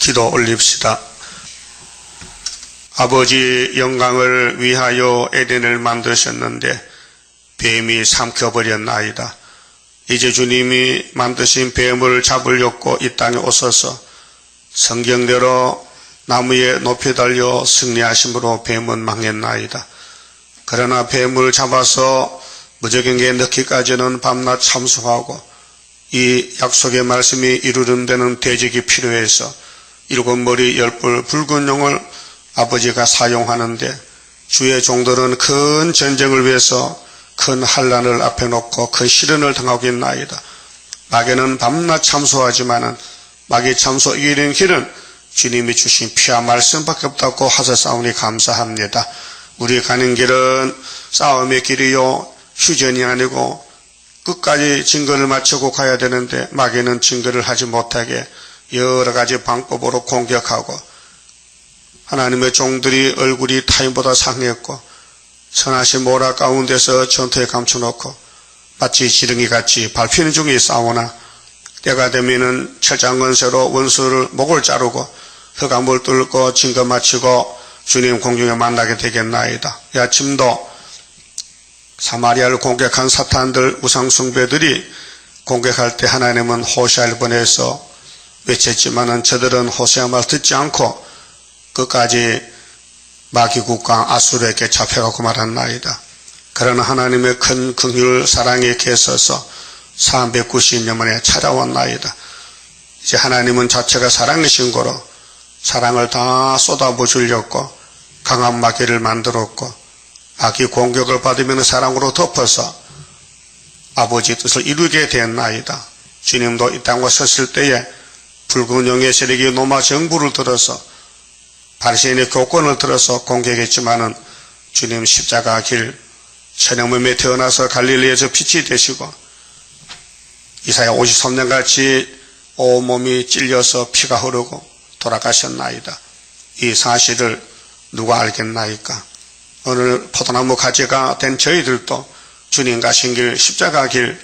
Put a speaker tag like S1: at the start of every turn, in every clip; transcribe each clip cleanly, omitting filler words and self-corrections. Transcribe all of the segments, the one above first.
S1: 기도 올립시다. 아버지, 영광을 위하여 에덴을 만드셨는데 뱀이 삼켜버렸나이다. 이제 주님이 만드신 뱀을 잡으려고 이 땅에 오셔서 성경대로 나무에 높이 달려 승리하심으로 뱀은 망했나이다. 그러나 뱀을 잡아서 무적행에 넣기까지는 밤낮 참수하고 이 약속의 말씀이 이루는 데는 대적이 필요해서 일곱 머리 열뿔 붉은 용을 아버지가 사용하는데 주의 종들은 큰 전쟁을 위해서 큰 환난을 앞에 놓고 큰 시련을 당하고 있나이다. 마귀는 밤낮 참소하지만은 마귀 참소 이기는 길은 주님이 주신 피와 말씀밖에 없다고 하셨사오니 감사합니다. 우리 가는 길은 싸움의 길이요 휴전이 아니고 끝까지 증거를 마치고 가야 되는데 마귀는 증거를 하지 못하게 여러 가지 방법으로 공격하고 하나님의 종들이 얼굴이 타인보다 상했고 선하신 모라 가운데서 전투에 감춰놓고 마치 지렁이같이 밟히는 중에 싸우나 때가 되면은 철장건세로 원수를 목을 자르고 흑암을 뚫고 증거 마치고 주님 공중에 만나게 되겠나이다. 이 아침도 사마리아를 공격한 사탄들 우상숭배들이 공격할 때 하나님은 호세아를 보내서 외쳤지만은 저들은 호세아 말 듣지 않고 끝까지 마귀국과 아수르에게 잡혀가고 말았나이다. 그러나 하나님의 큰 긍휼 사랑에 계셔서 390년 만에 찾아왔나이다. 이제 하나님은 자체가 사랑이신 거로 사랑을 다 쏟아부으려고 강한 마귀를 만들었고 마귀 공격을 받으면 사랑으로 덮어서 아버지 뜻을 이루게 됐나이다. 주님도 이 땅에 섰을 때에 붉은 용의 세력이 로마 정부를 들어서 바리새인의 교권을 들어서 공격했지만은 주님 십자가 길 천연몸에 태어나서 갈릴리에서 빛이 되시고 이사야 53년같이 온몸이 찔려서 피가 흐르고 돌아가셨나이다. 이 사실을 누가 알겠나이까? 오늘 포도나무 가지가 된 저희들도 주님 가신 길 십자가 길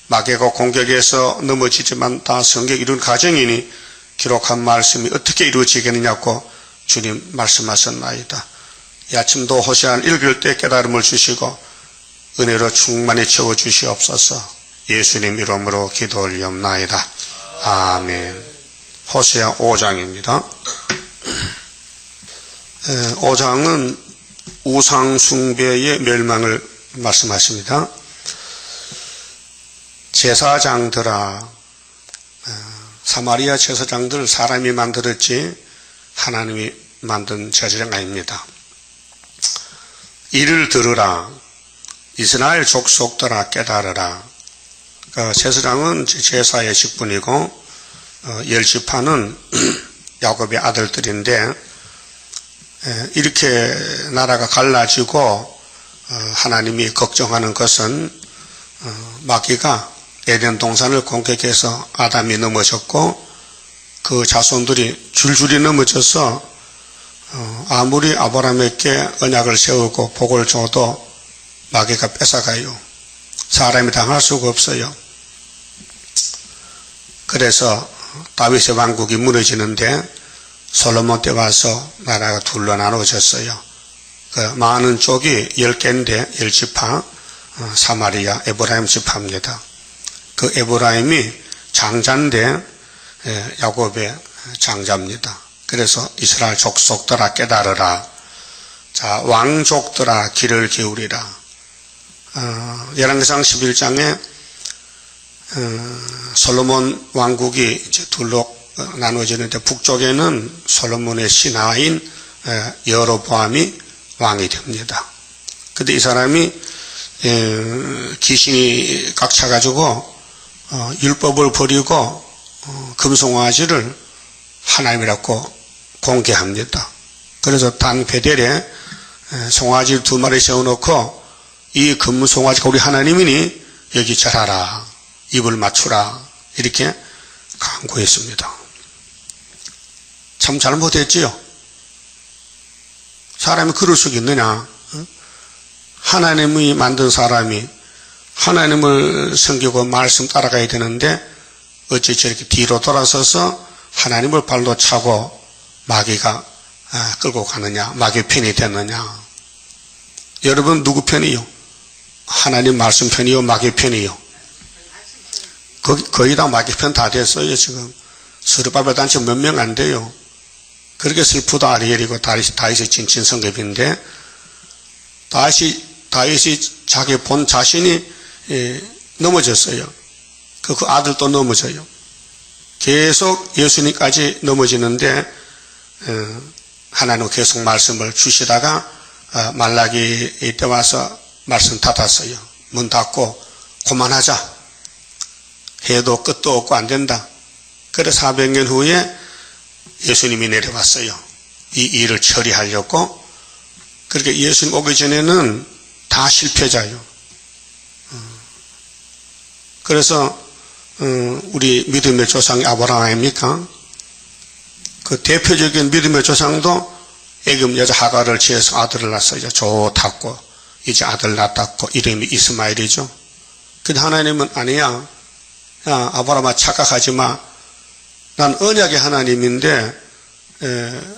S1: 마귀가 공격해서 넘어지지만 다 성경 이룬 과정이니 기록한 말씀이 어떻게 이루어지겠느냐고 주님 말씀하셨나이다. 이 아침도 호세아 읽을 때 깨달음을 주시고 은혜로 충만히 채워주시옵소서. 예수님 이름으로 기도 올리옵나이다. 아멘. 호세아 5장입니다. 5장은 우상숭배의 멸망을 말씀하십니다. 제사장들아, 사마리아 제사장들 사람이 만들었지 하나님이 만든 제사장 아닙니다. 이를 들으라. 이스라엘 족속들아 깨달으라. 제사장은 제사의 직분이고 열지파는 야곱의 아들들인데 이렇게 나라가 갈라지고 하나님이 걱정하는 것은 마귀가 에덴 동산을 공격해서 아담이 넘어졌고 그 자손들이 줄줄이 넘어져서 아무리 아브라함에게 언약을 세우고 복을 줘도 마귀가 뺏어가요. 사람이 당할 수가 없어요. 그래서 다윗의 왕국이 무너지는데 솔로몬 때 와서 나라가 둘로 나눠졌어요. 그 많은 쪽이 10개인데 10지파, 사마리아, 에브라임 지파입니다. 그 에브라임이 장자인데 야곱의 장자입니다. 그래서 이스라엘 족속들아 깨달으라. 자, 왕족들아 귀를 기울이라. 열왕기상 11장에 솔로몬 왕국이 이제 둘로 나눠지는데 북쪽에는 솔로몬의 신하인 여로보암이 왕이 됩니다. 근데 이 사람이 귀신이 꽉 차가지고 율법을 버리고 금송아지를 하나님이라고 공개합니다. 그래서 단 베델에 송아지 2마리 세워놓고 이 금송아지가 우리 하나님이니 여기 절하라, 입을 맞추라 이렇게 강구했습니다. 참 잘못했지요. 사람이 그럴 수 있느냐? 하나님이 만든 사람이 하나님을 섬기고 말씀 따라가야 되는데 어찌 저렇게 뒤로 돌아서서 하나님을 발로 차고 마귀가 끌고 가느냐, 마귀 편이 됐느냐. 여러분 누구 편이요? 하나님 말씀 편이요, 마귀 편이요? 거의 다 마귀 편 다 됐어요. 지금 스룹바벨 단체 몇 명 안 돼요. 그렇게 슬프다. 아리엘이고 다윗이 진친성급인데, 다윗이 자기 본 자신이 넘어졌어요. 그 아들도 넘어져요. 계속 예수님까지 넘어지는데 하나님은 계속 말씀을 주시다가 말라기 이때 와서 말씀 닫았어요. 문 닫고 그만하자. 해도 끝도 없고 안 된다. 그래서 400년 후에 예수님이 내려왔어요. 이 일을 처리하려고. 그렇게 예수님 오기 전에는 다 실패자요. 그래서 우리 믿음의 조상이 아브라함 아닙니까? 그 대표적인 믿음의 조상도 애굽 여자 하가를 지어서 아들을 낳았어요. 좋다고. 이제 아들 낳았고 이름이 이스마엘이죠. 근데 하나님은 아니야. 야, 아브라함아 착각하지 마. 난 언약의 하나님인데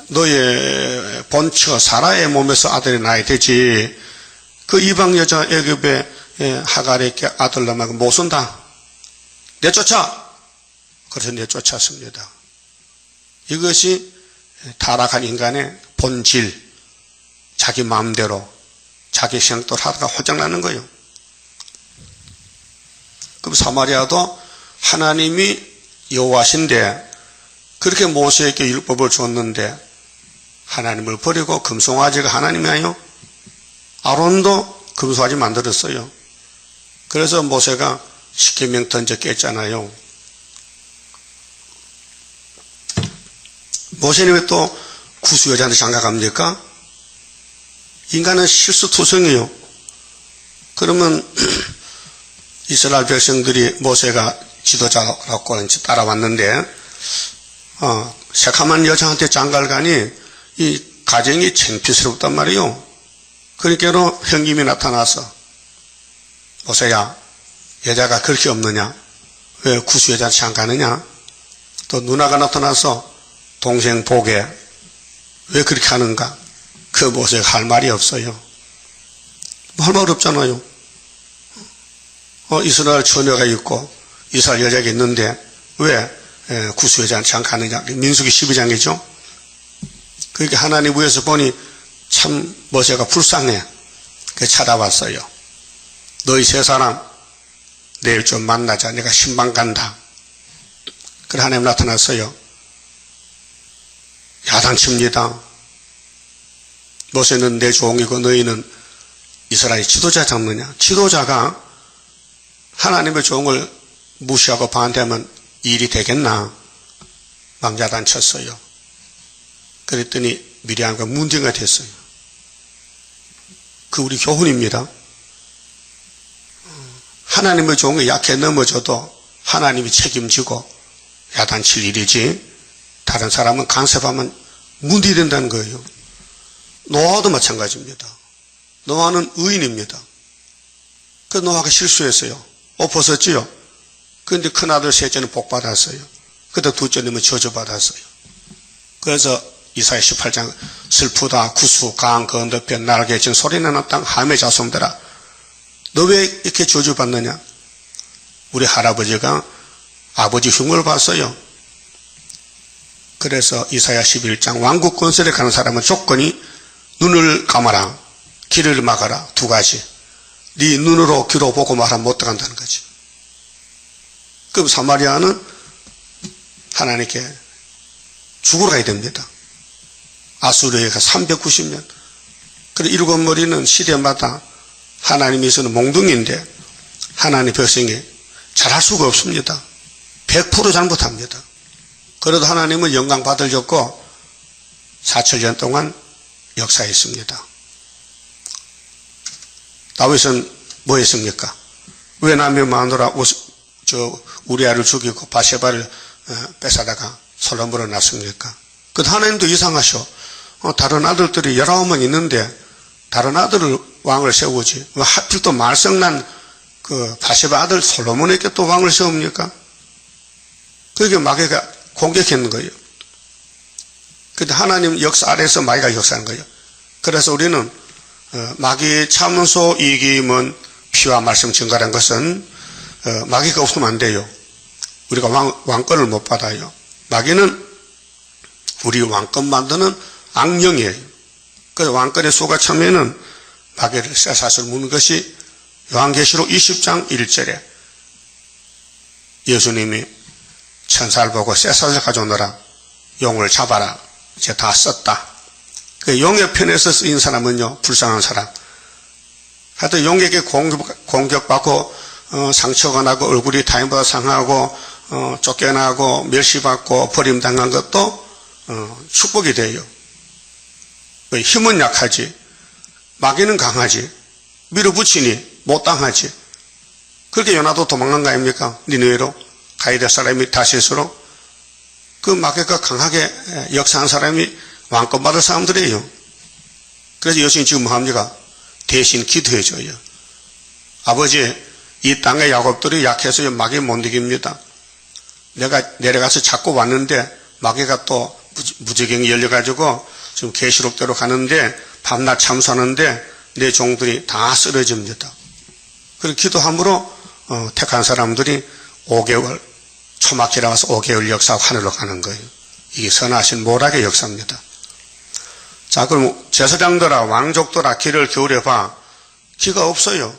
S1: 너의 본처 사라의 몸에서 아들이 나야 되지. 그 이방 여자 애굽의 하갈에게 아들 낳으면 못 쓴다. 내쫓아. 그래서 내쫓았습니다. 이것이 타락한 인간의 본질, 자기 마음대로 자기 생각대로 하다가 호장나는 거예요. 그럼 사마리아도 하나님이 여호와신데 그렇게 모세에게 율법을 줬는데 하나님을 버리고 금송아지가 하나님이 아니요? 아론도 금송아지 만들었어요. 그래서 모세가 십계명 던져 깼잖아요. 모세는 왜 또 구수 여자한테 장가갑니까? 인간은 실수투성이에요. 그러면 이스라엘 백성들이 모세가 지도자라고 따라왔는데 새카만 여자한테 장가를 가니 이 가정이 창피스럽단 말이에요. 그러니까 형님이 나타나서 모세야, 여자가 그렇게 없느냐? 왜 구수 여자한테 장가느냐? 또 누나가 나타나서 동생 보게 왜 그렇게 하는가? 그 모세가 할 말이 없어요. 할 말 없잖아요. 이스라엘 처녀가 있고 이스라엘 여자가 있는데 왜 구수 여자한테 장가하느냐? 민수기 12장이죠. 그러니까 하나님 위에서 보니 참 모세가 불쌍해. 그래서 찾아왔어요. 너희 세 사람 내일 좀 만나자. 내가 신방 간다. 그래 하나님 나타났어요. 야단칩니다. 모세는 내 종이고 너희는 이스라엘 지도자 잡느냐? 지도자가 하나님의 종을 무시하고 반대하면 일이 되겠나? 막 야단쳤어요. 그랬더니 미리암과 문제가 됐어요. 그 우리 교훈입니다. 하나님의 종이 약해 넘어져도 하나님이 책임지고 야단칠 일이지 다른 사람은 간섭하면 문제된다는 거예요. 노아도 마찬가지입니다. 노아는 의인입니다. 그 노아가 실수했어요. 옷 벗었지요. 그런데 큰아들 셋째는 복 받았어요. 그때 둘째는 저주받았어요. 그래서 이사야 18장 슬프다 구수 강한 건너편 날개 진 소리나는 땅 함의 자손들아 너 왜 이렇게 저주받느냐? 우리 할아버지가 아버지 흉을 봤어요. 그래서 이사야 11장 왕국 건설에 가는 사람은 조건이 눈을 감아라, 길을 막아라. 두 가지. 네 눈으로 귀로 보고 말하면 못 들어간다는 거지. 그럼 사마리아는 하나님께 죽으러 가야 됩니다. 아수르에가 390년. 그래 일곱 머리는 시대마다 하나님께서는 몽둥이인데 하나님 백성이 잘할 수가 없습니다. 100% 잘못합니다. 그래도 하나님은 영광 받으셨고 4천년 동안 역사했습니다. 다윗은 뭐 했습니까? 왜 남의 마누라 우리아를 죽이고 바세바를 뺏어다가 솔로몬을 낳습니까? 그 하나님도 이상하셔. 다른 아들들이 19명 있는데 다른 아들을 왕을 세우지 왜 하필 또 말썽난 그 바세바 아들 솔로몬에게 또 왕을 세웁니까? 그게 마귀가 공격했는 거예요. 근데 하나님 역사 아래서 마귀가 역사하는 거예요. 그래서 우리는 마귀 참소 이김은 피와 말씀 증가라는 것은 마귀가 없으면 안 돼요. 우리가 왕권을 못 받아요. 마귀는 우리 왕권 만드는 악령이에요. 그래서 왕권의 수가 처음에는 마귀를 쇠사슬 무는 것이 요한계시록 20장 1절에 예수님이 천사를 보고 쇠사슬 가져오너라, 용을 잡아라, 이제 다 썼다. 그 용의 편에서 쓰인 사람은요, 불쌍한 사람. 하여튼 용에게 공격받고 상처가 나고 얼굴이 타인보다 상하고 쫓겨나고 멸시받고 버림당한 것도 축복이 돼요. 힘은 약하지, 마귀는 강하지, 밀어붙이니 못 당하지. 그렇게 요나도 도망간 거 아닙니까? 니느웨로 가야 될 사람이 다시스로. 그 마귀가 강하게 역사한 사람이 왕권 받을 사람들이에요. 그래서 예수님 지금 뭐 합니까? 대신 기도해줘요. 아버지, 이 땅의 야곱들이 약해서 마귀 못 이깁니다. 내가 내려가서 잡고 왔는데 마귀가 또 무지경이 열려가지고 지금 계시록대로 가는데 밤낮 참수하는데 내 종들이 다 쓰러집니다. 그렇게 기도함으로 택한 사람들이 5개월 초막기라 와서 5개월 역사하고 하늘로 가는 거예요. 이게 선하신 모락의 역사입니다. 자, 그럼 제사장들아 왕족들아 귀를 기울여 봐. 귀가 없어요.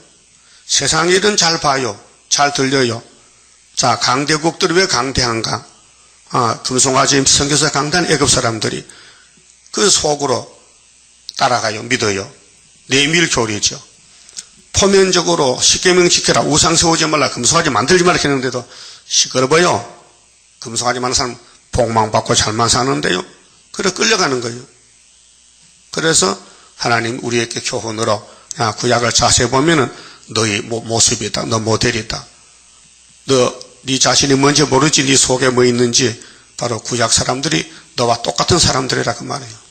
S1: 세상 일은 잘 봐요. 잘 들려요. 자, 강대국들이 왜 강대한가? 금송아지 성교사 강단 애굽 사람들이 그 속으로 따라가요. 믿어요. 내밀교리죠. 포면적으로 십계명 지켜라, 우상 세우지 말라, 금송아지 만들지 말라 했는데도 시끄러워요. 금송아지 많은 사람 복망받고 잘만 사는데요. 그래 끌려가는 거예요. 그래서 하나님 우리에게 교훈으로, 야, 구약을 자세히 보면은 너희 모습이다, 너 모델이다. 네 자신이 뭔지 모르지, 네 속에 뭐 있는지. 바로 구약 사람들이 너와 똑같은 사람들이라 그 말이에요.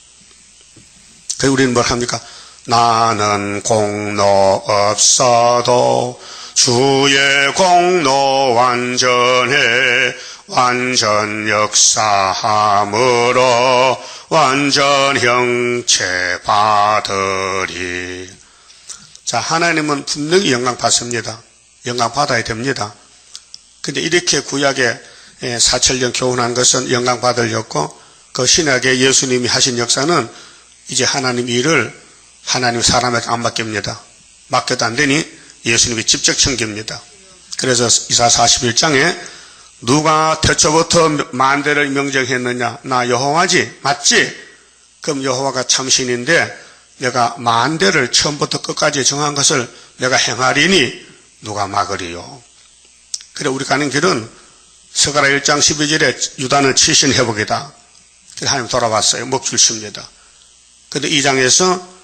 S1: 그래서 우리는 뭘 합니까? 나는 공로 없어도 주의 공로 완전해, 완전 역사함으로 완전 형체 받으리. 자, 하나님은 분명히 영광 받습니다. 영광 받아야 됩니다. 근데 이렇게 구약에 사철령 교훈한 것은 영광 받으려고, 그 신약에 예수님이 하신 역사는 이제 하나님 일을 하나님 사람에게 안 맡깁니다. 맡겨도 안 되니 예수님이 직접 챙깁니다. 그래서 이사 41장에 누가 태초부터 만대를 명정했느냐? 나 여호와지, 맞지? 그럼 여호와가 참신인데 내가 만대를 처음부터 끝까지 정한 것을 내가 행하리니 누가 막으리요? 그래, 우리 가는 길은 스가랴 1장 12절에 유다는 치신 회복이다. 그래서 하나님 돌아왔어요. 먹줄 칩니다. 그런데 2장에서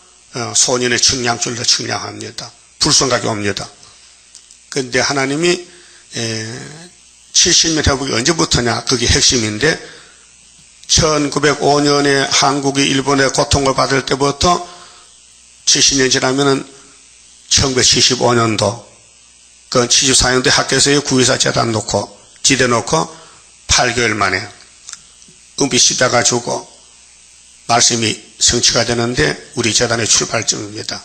S1: 소년의 측량줄로 측량합니다. 불성각이 옵니다. 그런데 하나님이 70년 회복이 언제부터냐? 그게 핵심인데 1905년에 한국이 일본의 고통을 받을 때부터 70년 지나면은 1975년도 그 74년도에 학교에서의 구의사 재단 놓고 지대 놓고 8개월 만에 은비 십자가 주고 말씀이 성취가 되는데 우리 재단의 출발점입니다.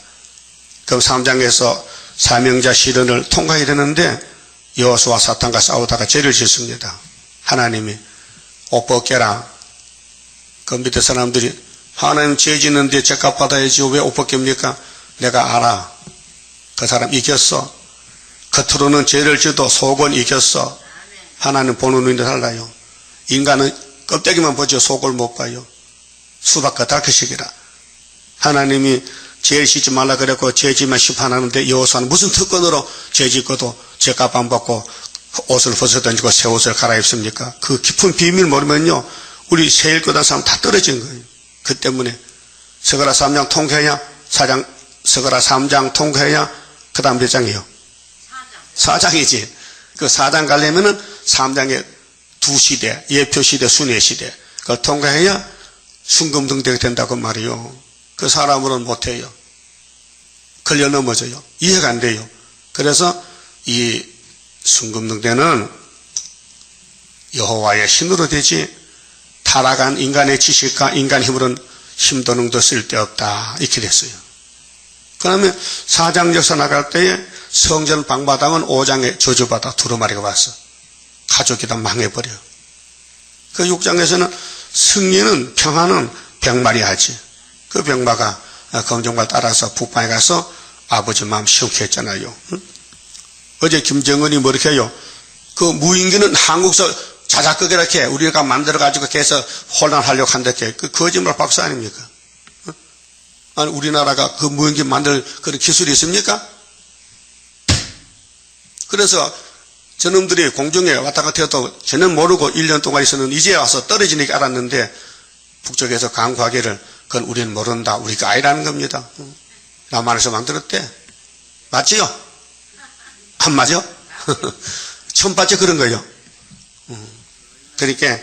S1: 그럼 3장에서 사명자 시련을 통과해야 되는데 여호수아 사탄과 싸우다가 죄를 짓습니다. 하나님이 옷 벗겨라. 그 밑에 사람들이 하나님 죄 짓는데 죄값 받아야지 왜 옷 벗깁니까? 내가 알아. 그 사람 이겼어. 겉으로는 죄를 지도 속은 이겼어. 하나님 보는 눈이 달라요. 인간은 껍데기만 보죠. 속을 못 봐요. 수박 다크식이라. 하나님이 죄 짓지 말라 그랬고 죄 지면 심판하는데 여호수아는 무슨 특권으로 죄 짓고도 죄값 안 받고 옷을 벗어던지고 새 옷을 갈아입습니까? 그 깊은 비밀 모르면요 우리 새 일거다 사람 다 떨어진 거예요. 그 때문에 스가랴 3장 통과해야 스가랴 3장 통과해야 그 다음 몇 장이요? 4장이지. 그 4장 가려면은 3장에 두 시대, 예표 시대, 순회 시대 그걸 통과해야 순금등대가 된다고 말이요. 그 사람으로는 못해요. 걸려 넘어져요. 이해가 안 돼요. 그래서 이 순금등대는 여호와의 신으로 되지 타락한 인간의 지식과 인간 힘으로는 힘도 능도 쓸데없다. 이렇게 됐어요. 그러면 4장 역사 나갈 때에 성전 방바닥은 5장에 저주받아 두루마리가 왔어. 가족이 다 망해버려. 그 6장에서는 승리는 평화는 병마리 하지. 그 병마가 검정발 따라서 북방에 가서 아버지 마음 시원케 했잖아요. 어제 김정은이 뭐 이렇게 해요. 그 무인기는 한국서 자작극 이렇게 우리가 만들어가지고 계속 혼란하려고 한다게 그 거짓말 박사 아닙니까? 아니 우리나라가 그 무인기 만들 그런 기술이 있습니까? 그래서 저놈들이 공중에 왔다 갔다 해도 전혀 모르고 1년 동안 있었는데 이제 와서 떨어지니까 알았는데 북쪽에서 강구하기를 그건 우리는 모른다. 우리가 아니라는 겁니다. 남한에서 만들었대. 맞지요? 안 맞아? 처음 봤죠? 그런 거요. 그러니까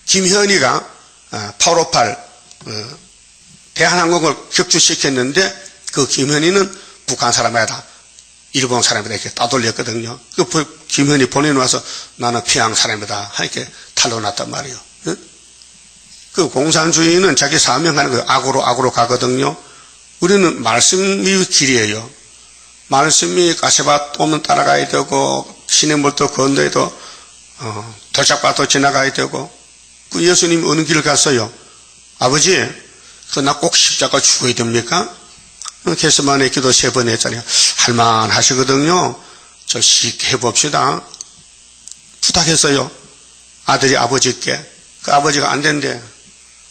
S1: 김현희가 858 대한항공을 격추시켰는데 그 김현희는 북한 사람이다. 일본 사람이다. 이렇게 따돌렸거든요. 그 김현희 본인 와서 나는 평양 사람이다. 이렇게 탄로났단 말이에요. 그 공산주의는 자기 사명하는 거예요. 악으로 가거든요. 우리는 말씀이 길이에요. 말씀이 가시밭 오면 따라가야 되고 시냇물도 건너야 되고 돌짝밭도 지나가야 되고 그 예수님이 어느 길을 갔어요. 아버지 그 나 꼭 십자가 죽어야 됩니까? 게스만의 기도 3번 했잖아요. 할만하시거든요. 씩 해봅시다. 부탁했어요. 아들이 아버지께. 그 아버지가 안 된대.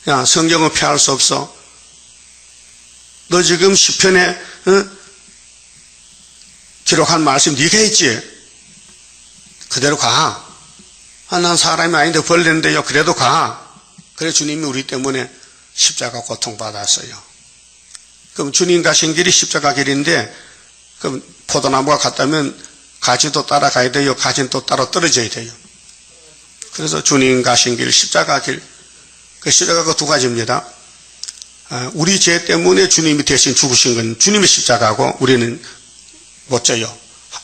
S1: 야 성경은 피할 수 없어. 너 지금 시편에 기록한 말씀 네가 했지? 그대로 가. 난 사람이 아닌데 벌레인데요. 그래도 가. 그래 주님이 우리 때문에 십자가 고통받았어요. 그럼 주님 가신 길이 십자가 길인데 그럼 포도나무가 갔다면 가지도 따라가야 돼요. 가지는 또 따로 떨어져야 돼요. 그래서 주님 가신 길 십자가 길. 그 십자가가 2가지입니다. 우리 죄 때문에 주님이 대신 죽으신 건 주님의 십자가고 우리는 못 져요.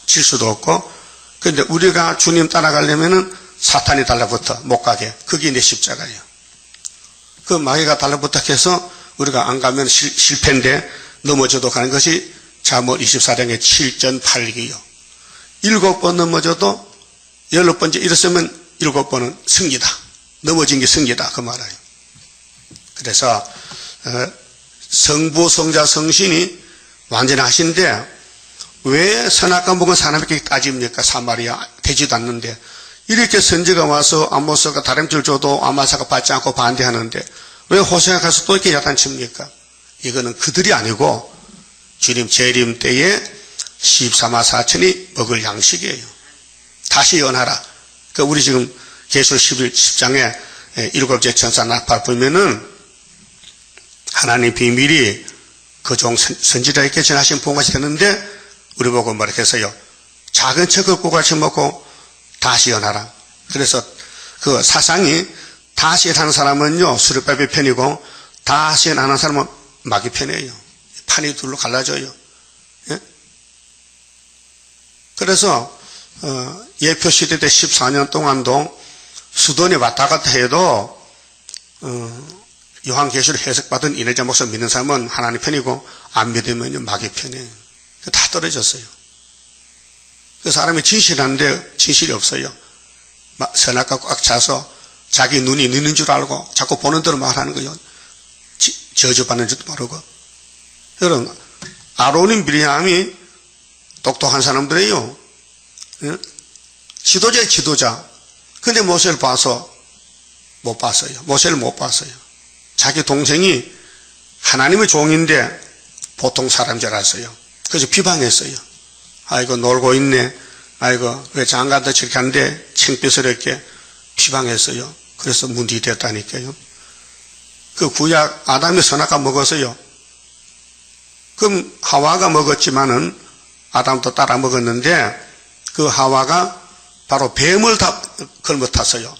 S1: 질 수도 없고. 그런데 우리가 주님 따라가려면은 사탄이 달라붙어 못 가게. 그게 내 십자가예요. 그 마귀가 달라붙어 해서 우리가 안 가면 실패인데 넘어져도 가는 것이 잠언 24장의 7전 8기요. 7번 넘어져도 16번째 일어서면 7번은 승리다. 넘어진 게 승리다. 그 말이에요. 그래서 성부, 성자, 성신이 완전하신데 왜 선악과 먹은 사람에게 따집니까? 사마리아 되지도 않는데 이렇게 선지가 와서 아모스가 다림줄 줘도 아마사가 받지 않고 반대하는데 왜 호세가 가서 또 이렇게 야단칩니까? 이거는 그들이 아니고 주님 재림 때에 14만 4천이 먹을 양식이에요. 다시 연하라. 그러니까 우리 지금 계시록 10장에 7째 천사 나팔 불면은 하나님 비밀이 그 종 선지자에게 전하신 복음같이 되는데 우리 보고 뭐라고 했어요? 작은 척을 꼬같이 먹고 다시 연하라. 그래서 그 사상이 다시 하는 사람은요 수르바벨 편이고 다시 하는 사람은 마귀 편이에요. 판이 둘로 갈라져요. 예? 그래서 예표 시대 때 14년 동안도 수돈이 왔다 갔다 해도 요한계시록 해석받은 이내자 목사 믿는 사람은 하나님 편이고 안 믿으면 마귀 편이에요. 다 떨어졌어요. 그 사람이 진실한데 진실이 없어요. 선악과 꽉 차서 자기 눈이 있는 줄 알고 자꾸 보는 대로 말하는 거예요. 저주받는 줄도 모르고. 여러분 아론이 미리암이 똑똑한 사람들이에요. 지도자의 지도자. 근데 모세를 봐서 못 봤어요. 모세를 못 봤어요. 자기 동생이 하나님의 종인데 보통 사람 줄 알았어요. 그래서 비방했어요. 아이고 놀고 있네. 아이고 왜 장가도 저렇게 한데 창피스럽게 비방했어요. 그래서 문제 됐다니까요. 그 구약 아담이 선악과 먹었어요. 그럼 하와가 먹었지만은 아담도 따라 먹었는데 그 하와가 바로 뱀을 다 걸먹탔어요.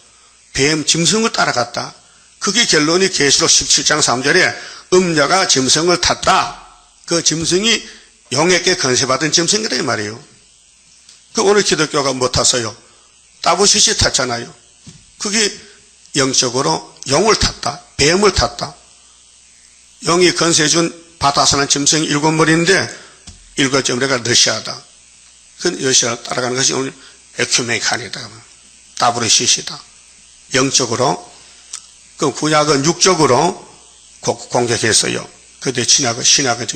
S1: 뱀 짐승을 따라갔다. 그게 결론이 계시록 17장 3절에 음녀가 짐승을 탔다. 그 짐승이 용에게 건세받은 짐승이라 이 말이에요. 그 오늘 기독교가 뭐 탔어요? 따부시시 탔잖아요. 그게 영적으로 용을 탔다. 뱀을 탔다. 용이 건세준 바다 사는 짐승이 7머리인데 7점레가 러시아다. 그 러시아를 따라가는 것이 오늘 에큐메니칸이다. 따부시시다. 영적으로 그 구약은 육적으로 공격했어요. 그런데 신약은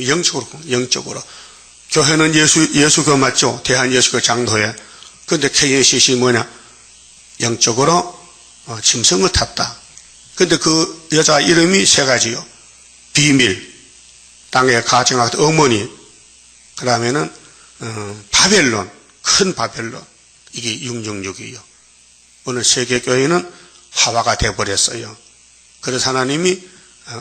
S1: 영적으로. 교회는 예수 그 맞죠? 대한 예수 그 장도에. 그런데 KNCC 뭐냐? 영적으로 짐승을 탔다. 그런데 그 여자 이름이 3가지요. 비밀, 땅에 가정하던 어머니, 그 다음에는 바벨론, 큰 바벨론. 이게 666이요. 오늘 세계교회는 하와가 되어버렸어요. 그래서 하나님이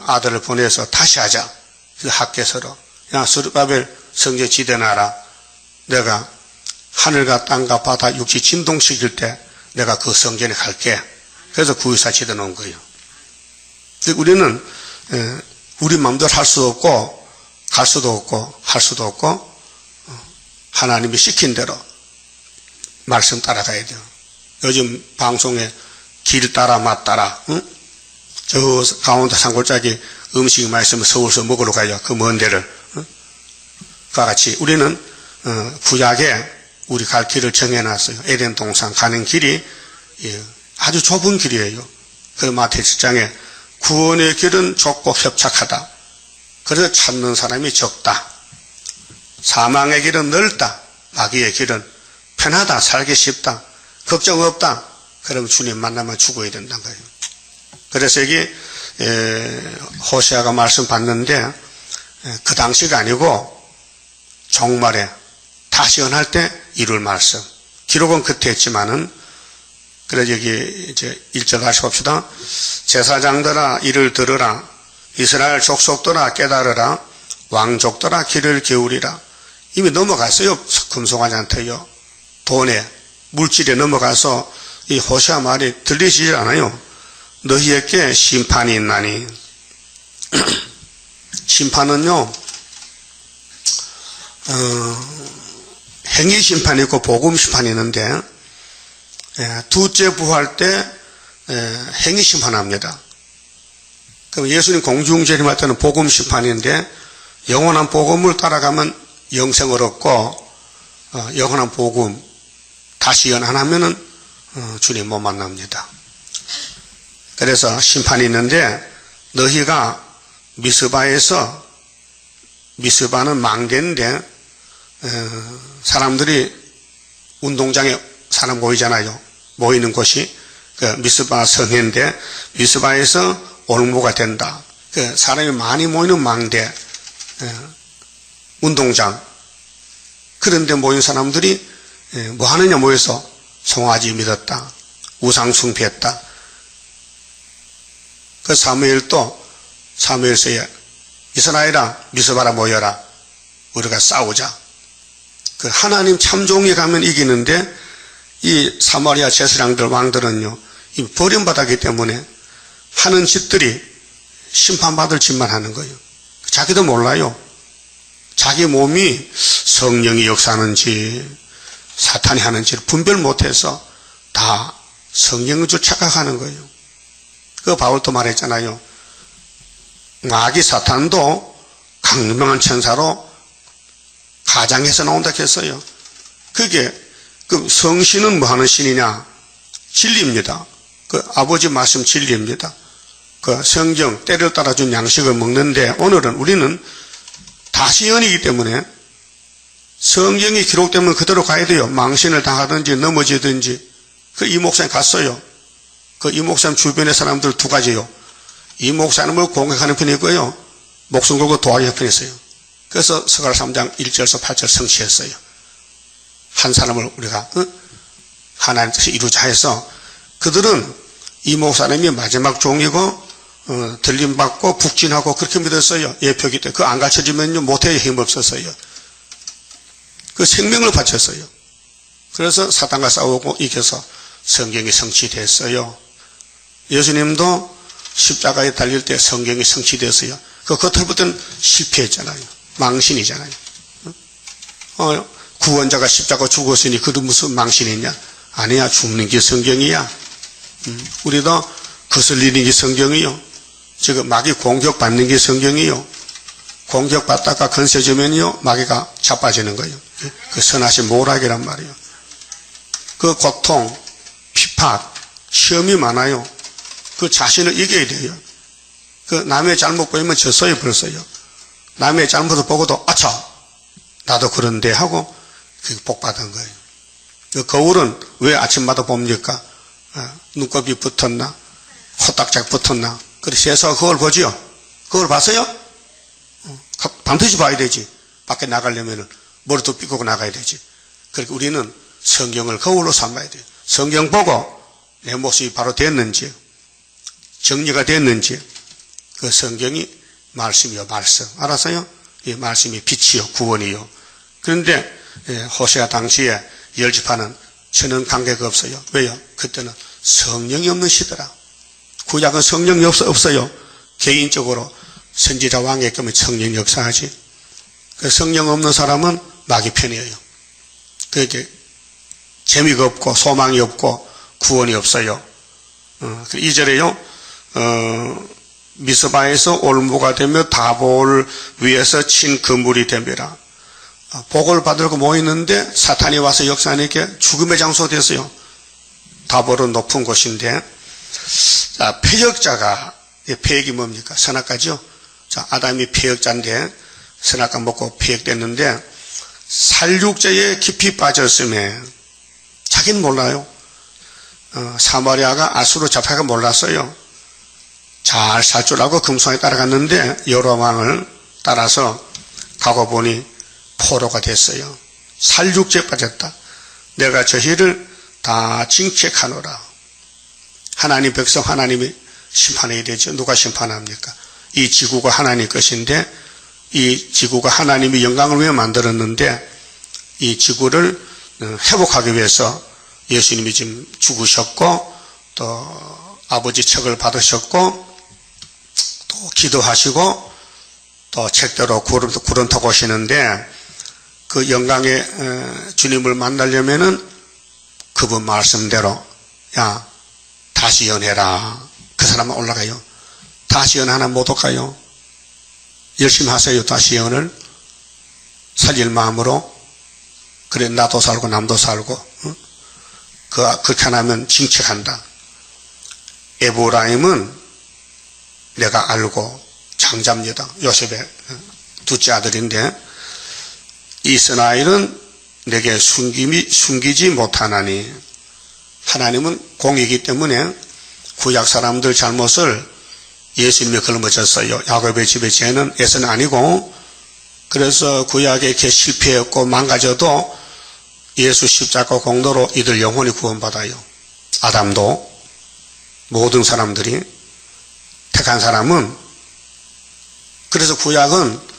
S1: 아들을 보내서 다시 하자. 그래서 학개서로 야 스룹바벨 성전 지대나라. 내가 하늘과 땅과 바다 육지 진동시킬 때 내가 그 성전에 갈게. 그래서 구유사 지대 놓은 거예요. 우리는 우리 마음대로 할 수 없고 갈 수도 없고 할 수도 없고 하나님이 시킨 대로 말씀 따라가야 돼요. 요즘 방송에 길 따라 맛 따라 저 강원도 산골짜기 음식이 맛있으면 서울서 먹으러 가요. 그 먼 데를. 그와 같이 우리는 구약에 우리 갈 길을 정해놨어요. 에덴 동산 가는 길이 아주 좁은 길이에요. 그 마태 7장에 구원의 길은 좁고 협착하다. 그래서 찾는 사람이 적다. 사망의 길은 넓다. 마귀의 길은 편하다. 살기 쉽다. 걱정 없다. 그럼 주님 만나면 죽어야 된다는 거예요. 그래서 여기 호세아가 말씀 받는데 그 당시가 아니고 종말에 다시 연할 때 이룰 말씀. 기록은 그때 했지만은 그래서 여기 이제 1절 다시 봅시다. 제사장들아 이를 들으라. 이스라엘 족속들아 깨달으라. 왕족들아 귀를 기울이라. 이미 넘어갔어요. 금송아지한테요. 돈에 물질에 넘어가서 이 호세아 말이 들리시질 않아요. 너희에게 심판이 있나니. 심판은요 행위 심판이 있고 복음 심판이 있는데 둘째 부활 때 행위 심판합니다. 그럼 예수님 공중재림할 때는 복음 심판인데 영원한 복음을 따라가면 영생을 얻고 영원한 복음 다시 연한하면은 주님 못 만납니다. 그래서 심판이 있는데 너희가 미스바는 망대인데 사람들이 운동장에 사람 모이잖아요. 모이는 곳이 그 미스바 성회인데 미스바에서 올무가 된다. 그 사람이 많이 모이는 망대 운동장. 그런데 모인 사람들이 뭐 하느냐 모여서 송아지 믿었다. 우상 숭배했다. 그 사무엘서에 이스라엘아 미스바라 모여라. 우리가 싸우자. 그 하나님 참종에 가면 이기는데 이 사마리아 제사장들 왕들은요 이 버림받았기 때문에 하는 짓들이 심판받을 짓만 하는 거예요. 자기도 몰라요. 자기 몸이 성령이 역사하는지 사탄이 하는지를 분별 못해서 다 성령인 줄 착각하는 거예요. 그 바울도 말했잖아요. 마귀 사탄도 강명한 천사로 가장해서 나온다 했어요. 그게 그 성신은 뭐 하는 신이냐? 진리입니다. 그 아버지 말씀 진리입니다. 그 성경 때를 따라준 양식을 먹는데 오늘은 우리는 다시 연이기 때문에 성경이 기록되면 그대로 가야 돼요. 망신을 당하든지 넘어지든지. 그 이 목사님 갔어요. 그 이 목사님 주변의 사람들 2가지요. 이 목사님을 공격하는 편이 있고요. 목숨 걸고 도와주는 편이 있어요. 그래서 스가랴 3장 1절에서 8절 성취했어요. 한 사람을 우리가 하나님 뜻을 이루자 해서 그들은 이 목사님이 마지막 종이고 들림받고 북진하고 그렇게 믿었어요. 예표기 때. 그거 안 가르쳐지면요 못해야 힘없었어요. 그 생명을 바쳤어요. 그래서 사탄과 싸우고 이겨서 성경이 성취됐어요. 예수님도 십자가에 달릴 때 성경이 성취됐어요. 그 겉으로부터는 실패했잖아요. 망신이잖아요. 구원자가 십자가 죽었으니 그도 무슨 망신이냐? 아니야, 죽는 게 성경이야. 우리도 거슬리는 게 성경이요. 지금 마귀 공격받는 게 성경이요. 공격받다가 건세지면요, 마귀가 자빠지는 거예요. 그 선하신 모락이란 말이에요. 그 고통, 핍박, 시험이 많아요. 그 자신을 이겨야 돼요. 그 남의 잘못 보이면 졌어요, 벌써요. 남의 잘못을 보고도, 아차! 나도 그런데 하고, 그게 복 받은 거예요. 그 거울은 왜 아침마다 봅니까? 눈곱이 붙었나? 코딱짝 붙었나? 그래서 세수가 거울 보지요? 거울 봤어요? 반드시 봐야 되지. 밖에 나가려면 머리도 삐고 나가야 되지. 그러니까 우리는 성경을 거울로 삼아야 돼요. 성경 보고 내 모습이 바로 됐는지, 정리가 됐는지, 그 성경이 말씀이요, 말씀. 알았어요? 이 말씀이 빛이요, 구원이요. 그런데 호세아 당시에 열집하는 전혀 관계가 없어요. 왜요? 그때는 성령이 없는 시대라. 구약은 성령이 없어요. 개인적으로 선지자 왕의 경우에 성령 역사하지. 그 성령 없는 사람은 마귀 편이에요. 그게 재미가 없고 소망이 없고 구원이 없어요. 2절에요. 미스바에서 올무가 되며 다볼 위에서 친 그물이 되며라. 복을 받으려고 모이는데 사탄이 와서 역사하니까 죽음의 장소가 됐어요. 다볼은 높은 곳인데, 자, 폐역자가, 폐역이 뭡니까? 선악과죠? 자, 아담이 폐역자인데, 선악과 먹고 폐역됐는데, 살육죄에 깊이 빠졌음에, 자기는 몰라요. 사마리아가 아수르 잡혀가 몰랐어요. 잘 살 줄 알고 금송에 따라갔는데, 여로왕을 따라서 가고 보니 포로가 됐어요. 살육죄에 빠졌다. 내가 저희를 다 징책하노라. 하나님 백성 하나님이 심판해야 되죠. 누가 심판합니까? 이 지구가 하나님 것인데, 이 지구가 하나님이 영광을 위해 만들었는데, 이 지구를 회복하기 위해서 예수님이 지금 죽으셨고, 또 아버지 척을 받으셨고, 또 기도하시고, 또 책대로 구름 타고 오시는데, 그 영광의 주님을 만나려면은 그분 말씀대로, 야, 다시 연해라. 그 사람은 올라가요. 다시 연 하나 못 올까요? 열심히 하세요. 다시 연을 살릴 마음으로. 그래, 나도 살고 남도 살고. 그렇게 안 하면 징책한다. 에브라임은 내가 알고 장자입니다. 요셉의 둘째 아들인데, 이스라엘은 내게 숨기지 못하나니. 하나님은 공이기 때문에 구약 사람들 잘못을 예수님이 걸머졌어요. 야곱의 집의 죄는 에서는 아니고, 그래서 구약에 이렇게 실패했고 망가져도 예수 십자가 공로로 이들 영혼이 구원받아요. 아담도, 모든 사람들이, 택한 사람은. 그래서 구약은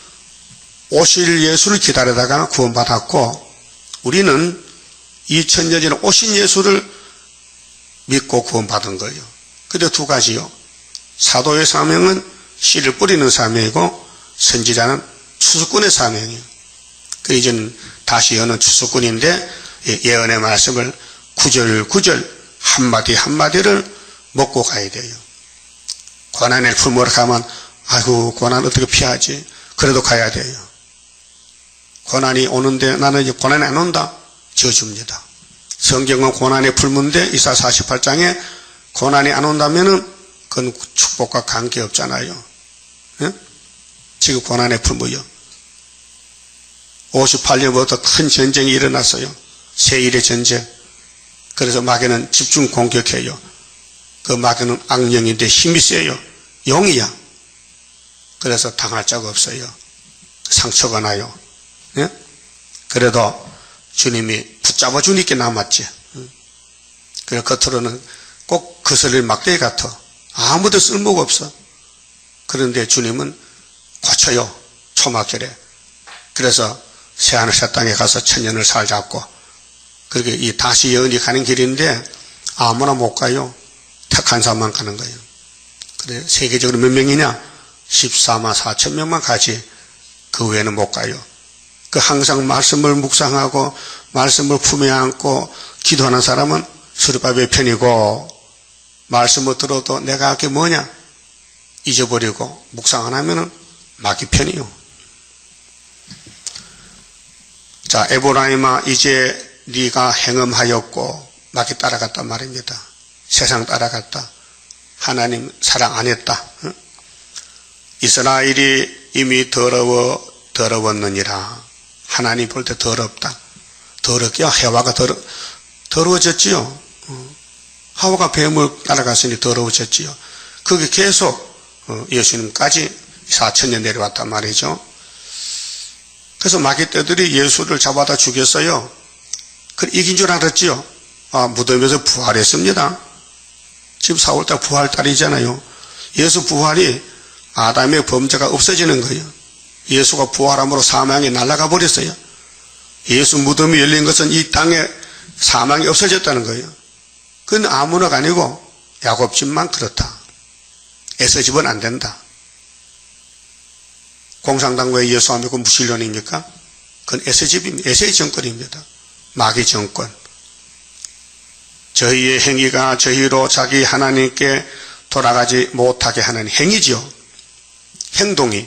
S1: 오실 예수를 기다리다가 구원받았고, 우리는 2000년 전에 오신 예수를 믿고 구원받은 거예요. 근데 두 가지요. 사도의 사명은 씨를 뿌리는 사명이고, 선지자는 추수꾼의 사명이에요. 그 이제는 다시 여는 추수꾼인데, 예언의 말씀을 구절구절 한마디 한마디를 먹고 가야 돼요. 고난을 풀모로 가면, 아이고, 고난 어떻게 피하지? 그래도 가야 돼요. 고난이 오는데 나는 이제 고난이 안 온다? 지어줍니다. 성경은 고난의 풀문데 이사 48장에 고난이 안 온다면은 그건 축복과 관계없잖아요. 예? 지금 고난의 풀무요. 58년부터 큰 전쟁이 일어났어요. 세일의 전쟁. 그래서 마귀는 집중 공격해요. 그 마귀는 악령인데 힘이 세요. 용이야. 그래서 당할 자가 없어요. 상처가 나요. 예? 그래도 주님이 붙잡아 주니까 남았지. 그래서 겉으로는 꼭 거슬릴 막대기 같아. 아무도 쓸모가 없어. 그런데 주님은 고쳐요. 초막절에. 그래서 새하늘 새 땅에 가서 천년을 살잡고, 그렇게 이 다시 예언이 가는 길인데 아무나 못 가요. 택한 사람만 가는 거예요. 그래 세계적으로 몇 명이냐? 14만 4천 명만 가지. 그 외에는 못 가요. 그 항상 말씀을 묵상하고 말씀을 품에 안고 기도하는 사람은 수르바벨 편이고, 말씀 못 들어도 내가 할 게 뭐냐? 잊어버리고 묵상 안 하면은 마귀 편이요. 자, 에브라임아, 이제 네가 행음하였고 마귀 따라갔단 말입니다. 세상 따라갔다. 하나님 사랑 안 했다. 응? 이스라엘이 이미 더러웠느니라. 하나님 볼 때 더럽다. 더럽게 해와가 더러워졌지요. 하와가 뱀을 따라갔으니 더러워졌지요. 그게 계속 예수님까지 4,000년 내려왔단 말이죠. 그래서 마귀떼들이 예수를 잡아다 죽였어요. 그 이긴 줄 알았지요. 무덤에서 부활했습니다. 지금 4월달 부활달이잖아요. 예수 부활이 아담의 범죄가 없어지는 거예요. 예수가 부활함으로 사망이 날아가 버렸어요. 예수 무덤이 열린 것은 이 땅에 사망이 없어졌다는 거예요. 그건 아무나가 아니고 야곱집만 그렇다. 에서집은 안 된다. 공산당과의 예수 안 믿고 무신론입니까? 그건 에서집입니다. 에서의 정권입니다. 마귀 정권. 저희의 행위가 저희로 자기 하나님께 돌아가지 못하게 하는 행위지요. 행동이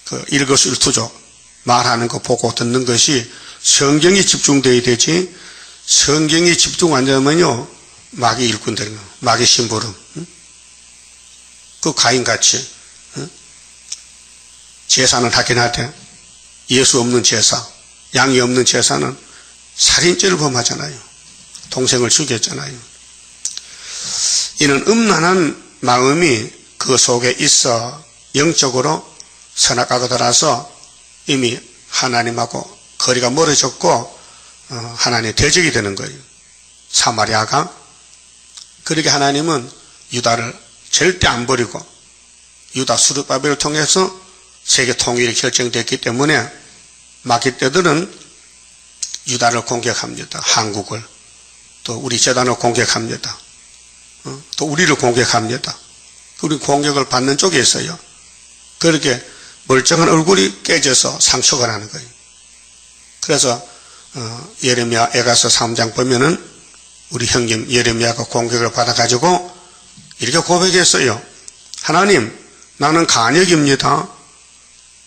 S1: 그 일거수일투족 말하는 거 보고 듣는 것이 성경이 집중되어야 되지. 성경이 집중 안 되면요 마귀 일꾼 되는 거, 마귀 심부름. 그 가인같이 제사는 하긴 하되 예수 없는 제사, 양이 없는 제사는 살인죄를 범하잖아요. 동생을 죽였잖아요. 이는 음란한 마음이 그 속에 있어 영적으로 선악과가 들어서 이미 하나님하고 거리가 멀어졌고 하나님의 대적이 되는 거예요. 사마리아가. 그렇게 하나님은 유다를 절대 안 버리고 유다 수르바벨을 통해서 세계 통일이 결정됐기 때문에 마귀떼들은 유다를 공격합니다. 한국을. 또 우리 재단을 공격합니다. 또 우리를 공격합니다. 우리 공격을 받는 쪽에 있어요. 그렇게 멀쩡한 얼굴이 깨져서 상처가 나는 거예요. 그래서 예레미야 에가서 3장 보면은 우리 형님 예레미야가 공격을 받아가지고 이렇게 고백했어요. 하나님, 나는 간역입니다.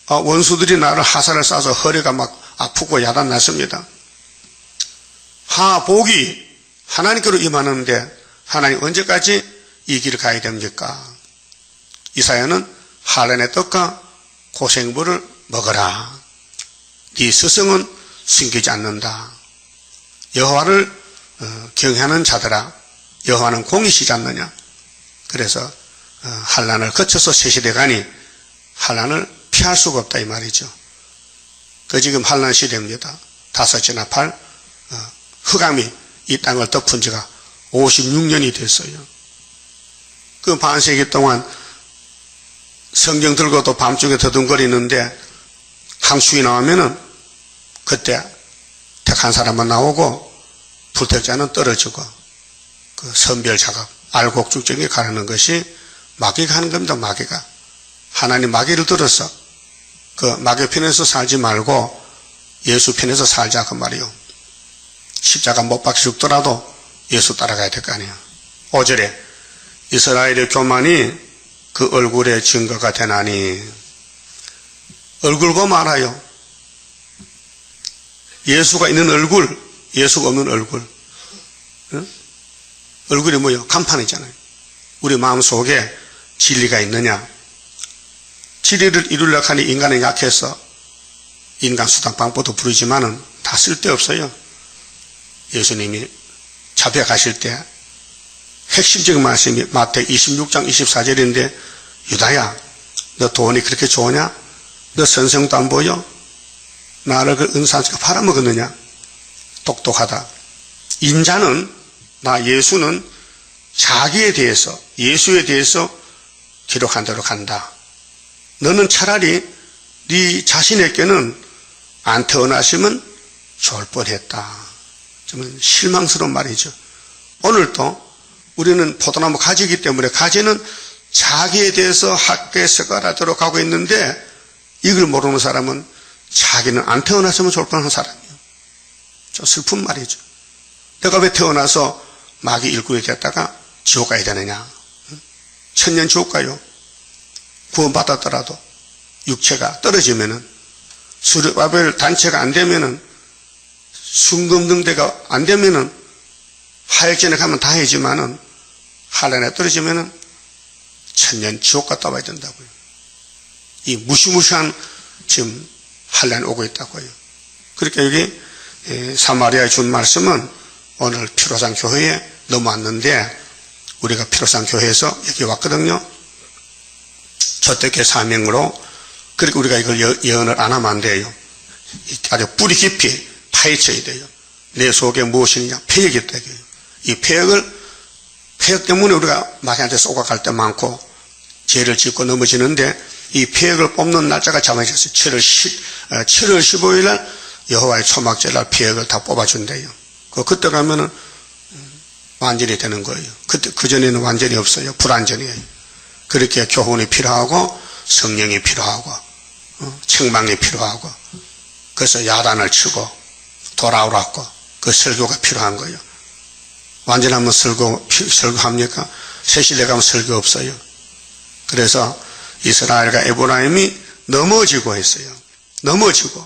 S1: 원수들이 나를 화살을 쏴서 허리가 막 아프고 야단났습니다. 복이 하나님께로 임하는데 하나님 언제까지 이 길을 가야 됩니까? 이사야는 한란의 떡과 고생물을 먹어라. 네 스승은 숨기지 않는다. 여호와를 경외하는 자들아, 여호와는 공이시지 않느냐. 그래서 한란을 거쳐서 세시대 가니 한란을 피할 수가 없다 이 말이죠. 그 지금 한란 시대입니다. 다섯째 나팔 흑암이 이 땅을 덮은 지가 56년이 됐어요. 그 반세기 동안 성경 들고도 밤중에 더듬거리는데 항수이 나오면은 그때 택한 사람만 나오고 불택자는 떨어지고 그 선별 작업, 알곡죽정에 가르는 것이 마귀가 하는 겁니다. 마귀가. 하나님 마귀를 들어서 그 마귀 편에서 살지 말고 예수 편에서 살자 그 말이요. 십자가 못 박혀 죽더라도 예수 따라가야 될 거 아니에요. 5절에 이스라엘의 교만이 그 얼굴의 증거가 되나니. 얼굴 보면 알아요. 예수가 있는 얼굴, 예수가 없는 얼굴. 응? 얼굴이 뭐예요? 간판이잖아요. 우리 마음속에 진리가 있느냐. 진리를 이루려고 하니 인간은 약해서 인간 수단 방법도 부르지만은 다 쓸데없어요. 예수님이 잡혀가실 때 핵심적인 말씀이 마태 26장 24절인데 유다야, 너 돈이 그렇게 좋으냐? 너 선생도 안 보여? 나를 그 은사가 팔아먹었느냐? 똑똑하다. 인자는, 나 예수는 자기에 대해서, 예수에 대해서 기록한 대로 간다. 너는 차라리 네 자신에게는 안 태어나시면 좋을 뻔했다. 정말 실망스러운 말이죠. 오늘도 우리는 포도나무 가지이기 때문에 가지는 자기에 대해서 학교에 습관하도록 가고 있는데 이걸 모르는 사람은 자기는 안 태어났으면 좋을 뻔한 사람이에요. 좀 슬픈 말이죠. 내가 왜 태어나서 마귀 일꾼이 됐다가 지옥 가야 되느냐? 천년 지옥 가요. 구원받았더라도 육체가 떨어지면은 수르바벨 단체가 안 되면은 순금등대가 안 되면은 하역전에 가면 다 해지만은 한란에 떨어지면은 천년 지옥 갔다 와야 된다고요. 이 무시무시한 지금 한란이 오고 있다고요. 그러니까 여기 사마리아에 준 말씀은 오늘 피로상 교회에 넘어왔는데 우리가 피로상 교회에서 여기 왔거든요. 초대교회 사명으로. 그러니까 우리가 이걸 예언을 안 하면 안 돼요. 아주 뿌리 깊이 파헤쳐야 돼요. 내 속에 무엇이냐? 폐역이 있다. 이 폐역 때문에 우리가 마귀한테 쏘아갈 때 많고 죄를 짓고 넘어지는데 이 폐역을 뽑는 날짜가 정해졌어요. 7월 15일 날 여호와의 초막절 날 폐역을 다 뽑아준대요. 그때 가면은 완전히 되는 거예요. 그전에는 완전히 없어요. 불완전이에요. 그렇게 교훈이 필요하고 성령이 필요하고 책망이 필요하고 그래서 야단을 치고 돌아오라고 그 설교가 필요한 거예요. 완전하면 설교합니까? 새 시대 가면 설교 없어요. 그래서 이스라엘과 에브라임이 넘어지고 했어요. 넘어지고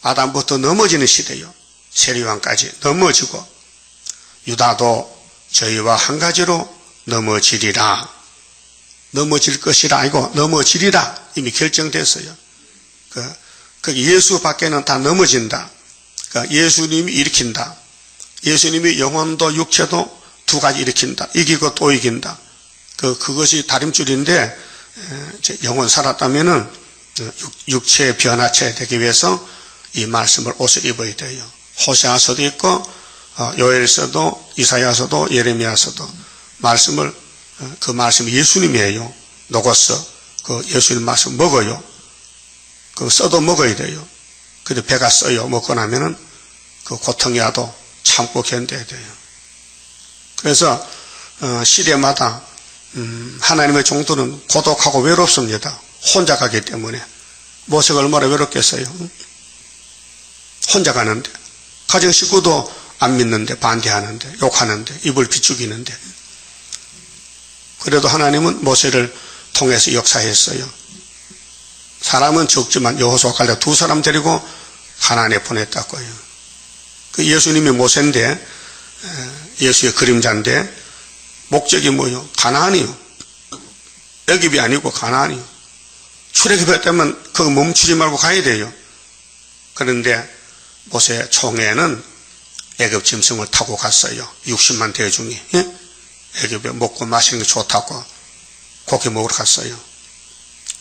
S1: 아담부터 넘어지는 시대요. 세리왕까지 넘어지고 유다도 저희와 한 가지로 넘어지리라. 넘어질 것이라 아니고 넘어지리라 이미 결정됐어요. 예수 밖에는 다 넘어진다. 예수님이 일으킨다. 예수님이 영혼도 육체도 두 가지 일으킨다. 이기고 또 이긴다. 그것이 다림줄인데 영혼 살았다면은 육체의 변화체 되기 위해서 이 말씀을 옷을 입어야 돼요. 호세아서도 있고 요엘서도 이사야서도 예레미야서도 말씀을 그 말씀이 예수님이에요. 녹았어. 그 예수님 말씀 먹어요. 그 써도 먹어야 돼요. 근데 배가 써요. 먹고 나면은 그 고통이라도 참고 견뎌야 돼요. 그래서 시대마다 하나님의 종들은 고독하고 외롭습니다. 혼자 가기 때문에. 모세가 얼마나 외롭겠어요. 혼자 가는데 가정 식구도 안 믿는데 반대하는데 욕하는데 입을 비죽이는데 그래도 하나님은 모세를 통해서 역사했어요. 사람은 적지만 여호수아 갈렙 두 사람 데리고 가나안에 보냈다고요. 그 예수님이 모세인데 예수의 그림자인데 목적이 뭐요? 가나안이요. 애굽이 아니고 가나안이요. 출애굽할 때면 그거 멈추지 말고 가야 돼요. 그런데 모세 총회는 애굽 짐승을 타고 갔어요. 60만 대중이. 애굽에 먹고 마시는 게 좋다고 고기 먹으러 갔어요.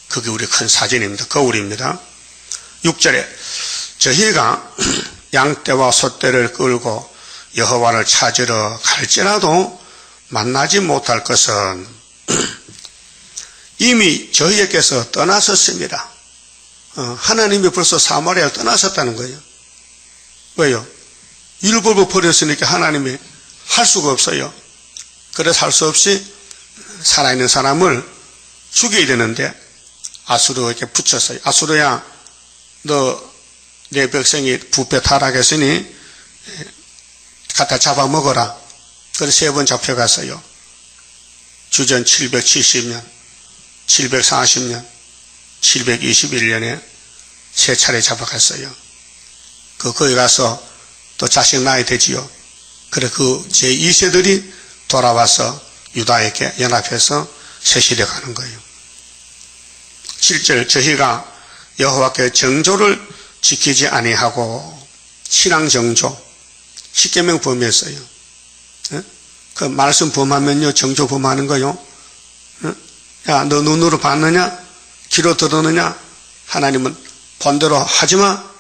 S1: 그게 우리 큰 사진입니다. 거울입니다. 6절에 저희가 양떼와 소떼를 끌고 여호와를 찾으러 갈지라도 만나지 못할 것은 이미 저희에게서 떠나섰습니다. 하나님이 벌써 사마리아를 떠나셨다는 거예요. 왜요? 율법을 버렸으니까 하나님이 할 수가 없어요. 그래서 할 수 없이 살아있는 사람을 죽여야 되는데 아수르에게 붙였어요. 아수르야, 너 내 백성이 부패 타락했으니 갖다 잡아먹어라. 그래서 3번 잡혀갔어요. 주전 770년, 740년, 721년에 3차례 잡아갔어요. 거기 가서 또 자식 낳아야 되지요. 그래 그 제2세들이 돌아와서 유다에게 연합해서 세시대 가는 거예요. 7절 저희가 여호와께 정조를 지키지 아니하고 신앙 정조 10계명 범했어요. 그 말씀 범하면요 정조 범하는 거요. 야, 너 눈으로 봤느냐? 귀로 들었느냐? 하나님은 본대로 하지마.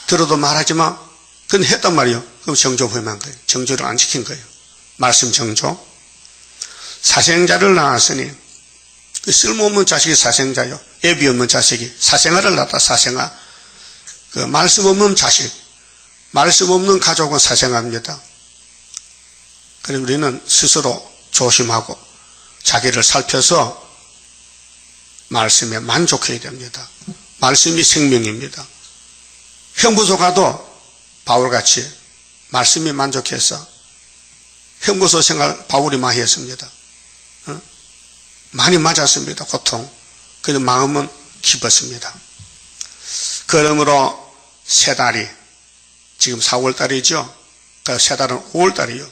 S1: 들어도 말하지마. 근데 했단 말이에요. 그럼 정조 범한 거예요. 정조를 안 지킨 거예요. 말씀 정조. 사생자를 낳았으니 그 쓸모없는 자식이 사생자요. 애비 없는 자식이 사생아를 낳았다. 사생아. 그 말씀 없는 자식, 말씀 없는 가족은 사생아입니다. 그래서 우리는 스스로 조심하고 자기를 살펴서 말씀에 만족해야 됩니다. 말씀이 생명입니다. 형부소 가도 바울같이 말씀이 만족해서 형무소 생활 바울이 많이 했습니다. 많이 맞았습니다. 고통. 그래도 마음은 기뻤습니다. 그러므로 세 달이 지금 4월달이죠. 그 세 달은 5월달이요.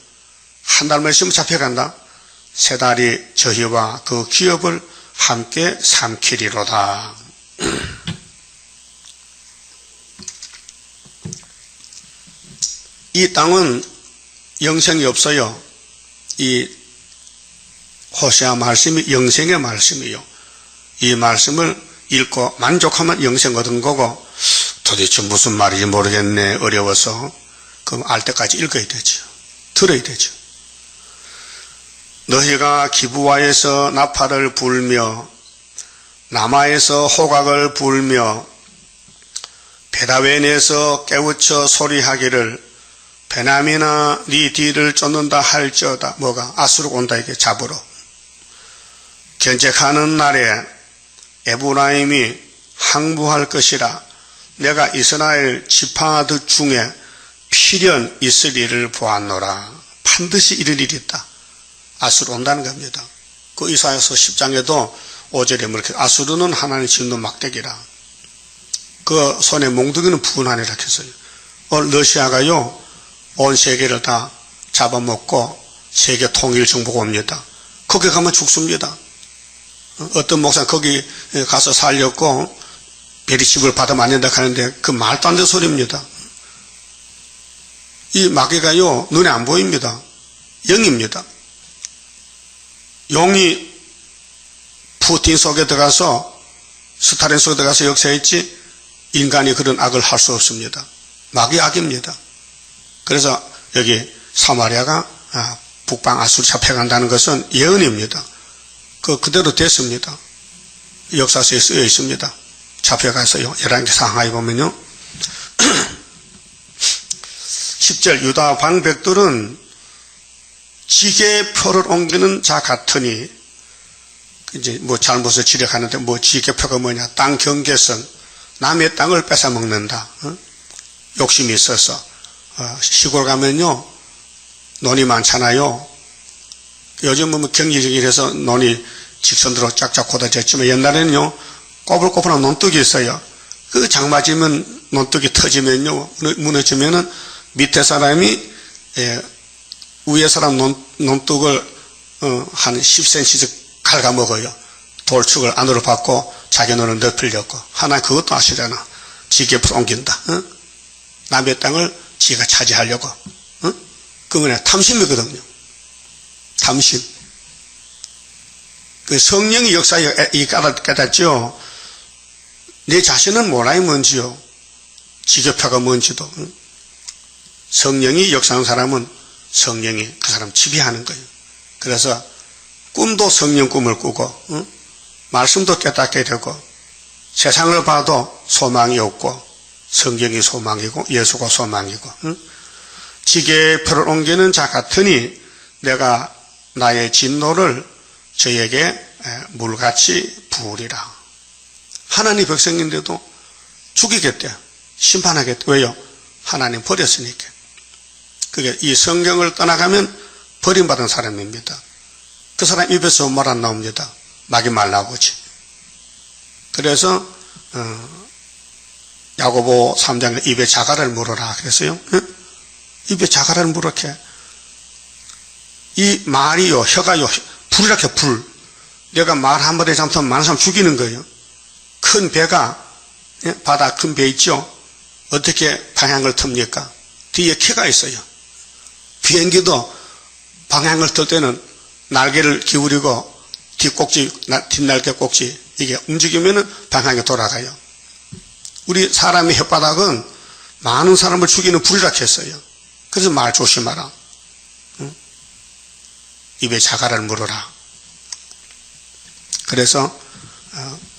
S1: 한 달만 있으면 잡혀간다. 세 달이 저희와 그 기업을 함께 삼키리로다. 이 땅은 영생이 없어요. 이 호세아 말씀이 영생의 말씀이요. 이 말씀을 읽고 만족하면 영생 얻은 거고, 도대체 무슨 말인지 모르겠네, 어려워서 그럼 알 때까지 읽어야 되죠. 들어야 되죠. 너희가 기브와에서 나팔을 불며 라마에서 호각을 불며 베다웬에서 깨우쳐 소리하기를 베냐민아 네 뒤를 쫓는다 할지어다. 뭐가? 아수르가 온다, 이게 잡으러. 견책하는 날에 에브라임이 항복할 것이라. 내가 이스라엘 지파들 중에 필연 있을 일을 보았노라. 반드시 이럴 일이 있다. 아수르 온다는 겁니다. 그 이사야서 10장에도 5절에 이렇게 아수르는 하나님 짓는 막대기라. 그 손에 몽둥이는 분하니라 했어요. 러시아가요 온 세계를 다 잡아먹고 세계 통일 정보가 옵니다. 거기 가면 죽습니다. 어떤 목사 거기 가서 살렸고 베리칩을 받으면 안 된다 하는데 그 말도 안 되는 소리입니다. 이 마귀가요 눈에 안 보입니다. 영입니다. 용이 푸틴 속에 들어가서 스탈린 속에 들어가서 역사했지 인간이 그런 악을 할 수 없습니다. 마귀 악입니다. 그래서 여기 사마리아가 북방 아수르 잡혀간다는 것은 예언입니다. 그대로 됐습니다. 역사서에 쓰여 있습니다. 잡혀가서요. 11개 상하에 보면요. 10절 유다 방백들은 지게표를 옮기는 자 같으니, 이제 뭐 잘못을 지적하는데 뭐 지게표가 뭐냐? 땅 경계선, 남의 땅을 뺏어 먹는다. 욕심이 있어서. 시골 가면요 논이 많잖아요. 요즘은 뭐 경기적이라서 논이 직선으로 쫙쫙 걷어졌지만 옛날에는요 꼬불꼬불한 논둑이 있어요. 그 장맞으면 논둑이 터지면요 무너지면은 밑에 사람이 위에 사람 논둑을 한 10cm씩 갉아먹어요. 돌축을 안으로 받고 자기 논을 넓히려고. 하나 그것도 아시잖아. 지게풀 옮긴다. 남의 땅을 지가 차지하려고. 그거는 탐심이거든요. 탐심. 그 성령의 역사에 깨닫죠. 내 자신은 몰라요, 뭔지요. 지게표가 뭔지도. 성령이 역사하는 사람은 성령이 그 사람 지배하는 거예요. 그래서 꿈도 성령 꿈을 꾸고, 말씀도 깨닫게 되고, 세상을 봐도 소망이 없고, 성경이 소망이고, 예수가 소망이고, 지게표를 옮기는 자 같으니 내가 나의 진노를 저에게 물같이 부으리라. 하나님 백성인데도 죽이겠대. 심판하겠대. 왜요? 하나님 버렸으니까. 그게 이 성경을 떠나가면 버림받은 사람입니다. 그 사람 입에서 말 안 나옵니다. 마귀 말 나오지. 그래서 야고보 3장에 입에 자갈을 물어라 그랬어요. 입에 자갈을 물었게. 이 말이요, 혀가요, 불이라게 불. 내가 말 한 번에 잘못하면 많은 사람 죽이는 거예요. 큰 배가, 바다 큰 배 있죠? 어떻게 방향을 틉니까? 뒤에 키가 있어요. 비행기도 방향을 틀 때는 날개를 기울이고 뒷날개 꼭지, 이게 움직이면은 방향이 돌아가요. 우리 사람의 혓바닥은 많은 사람을 죽이는 불이라 했어요. 그래서 말 조심하라. 입에 자갈을 물어라. 그래서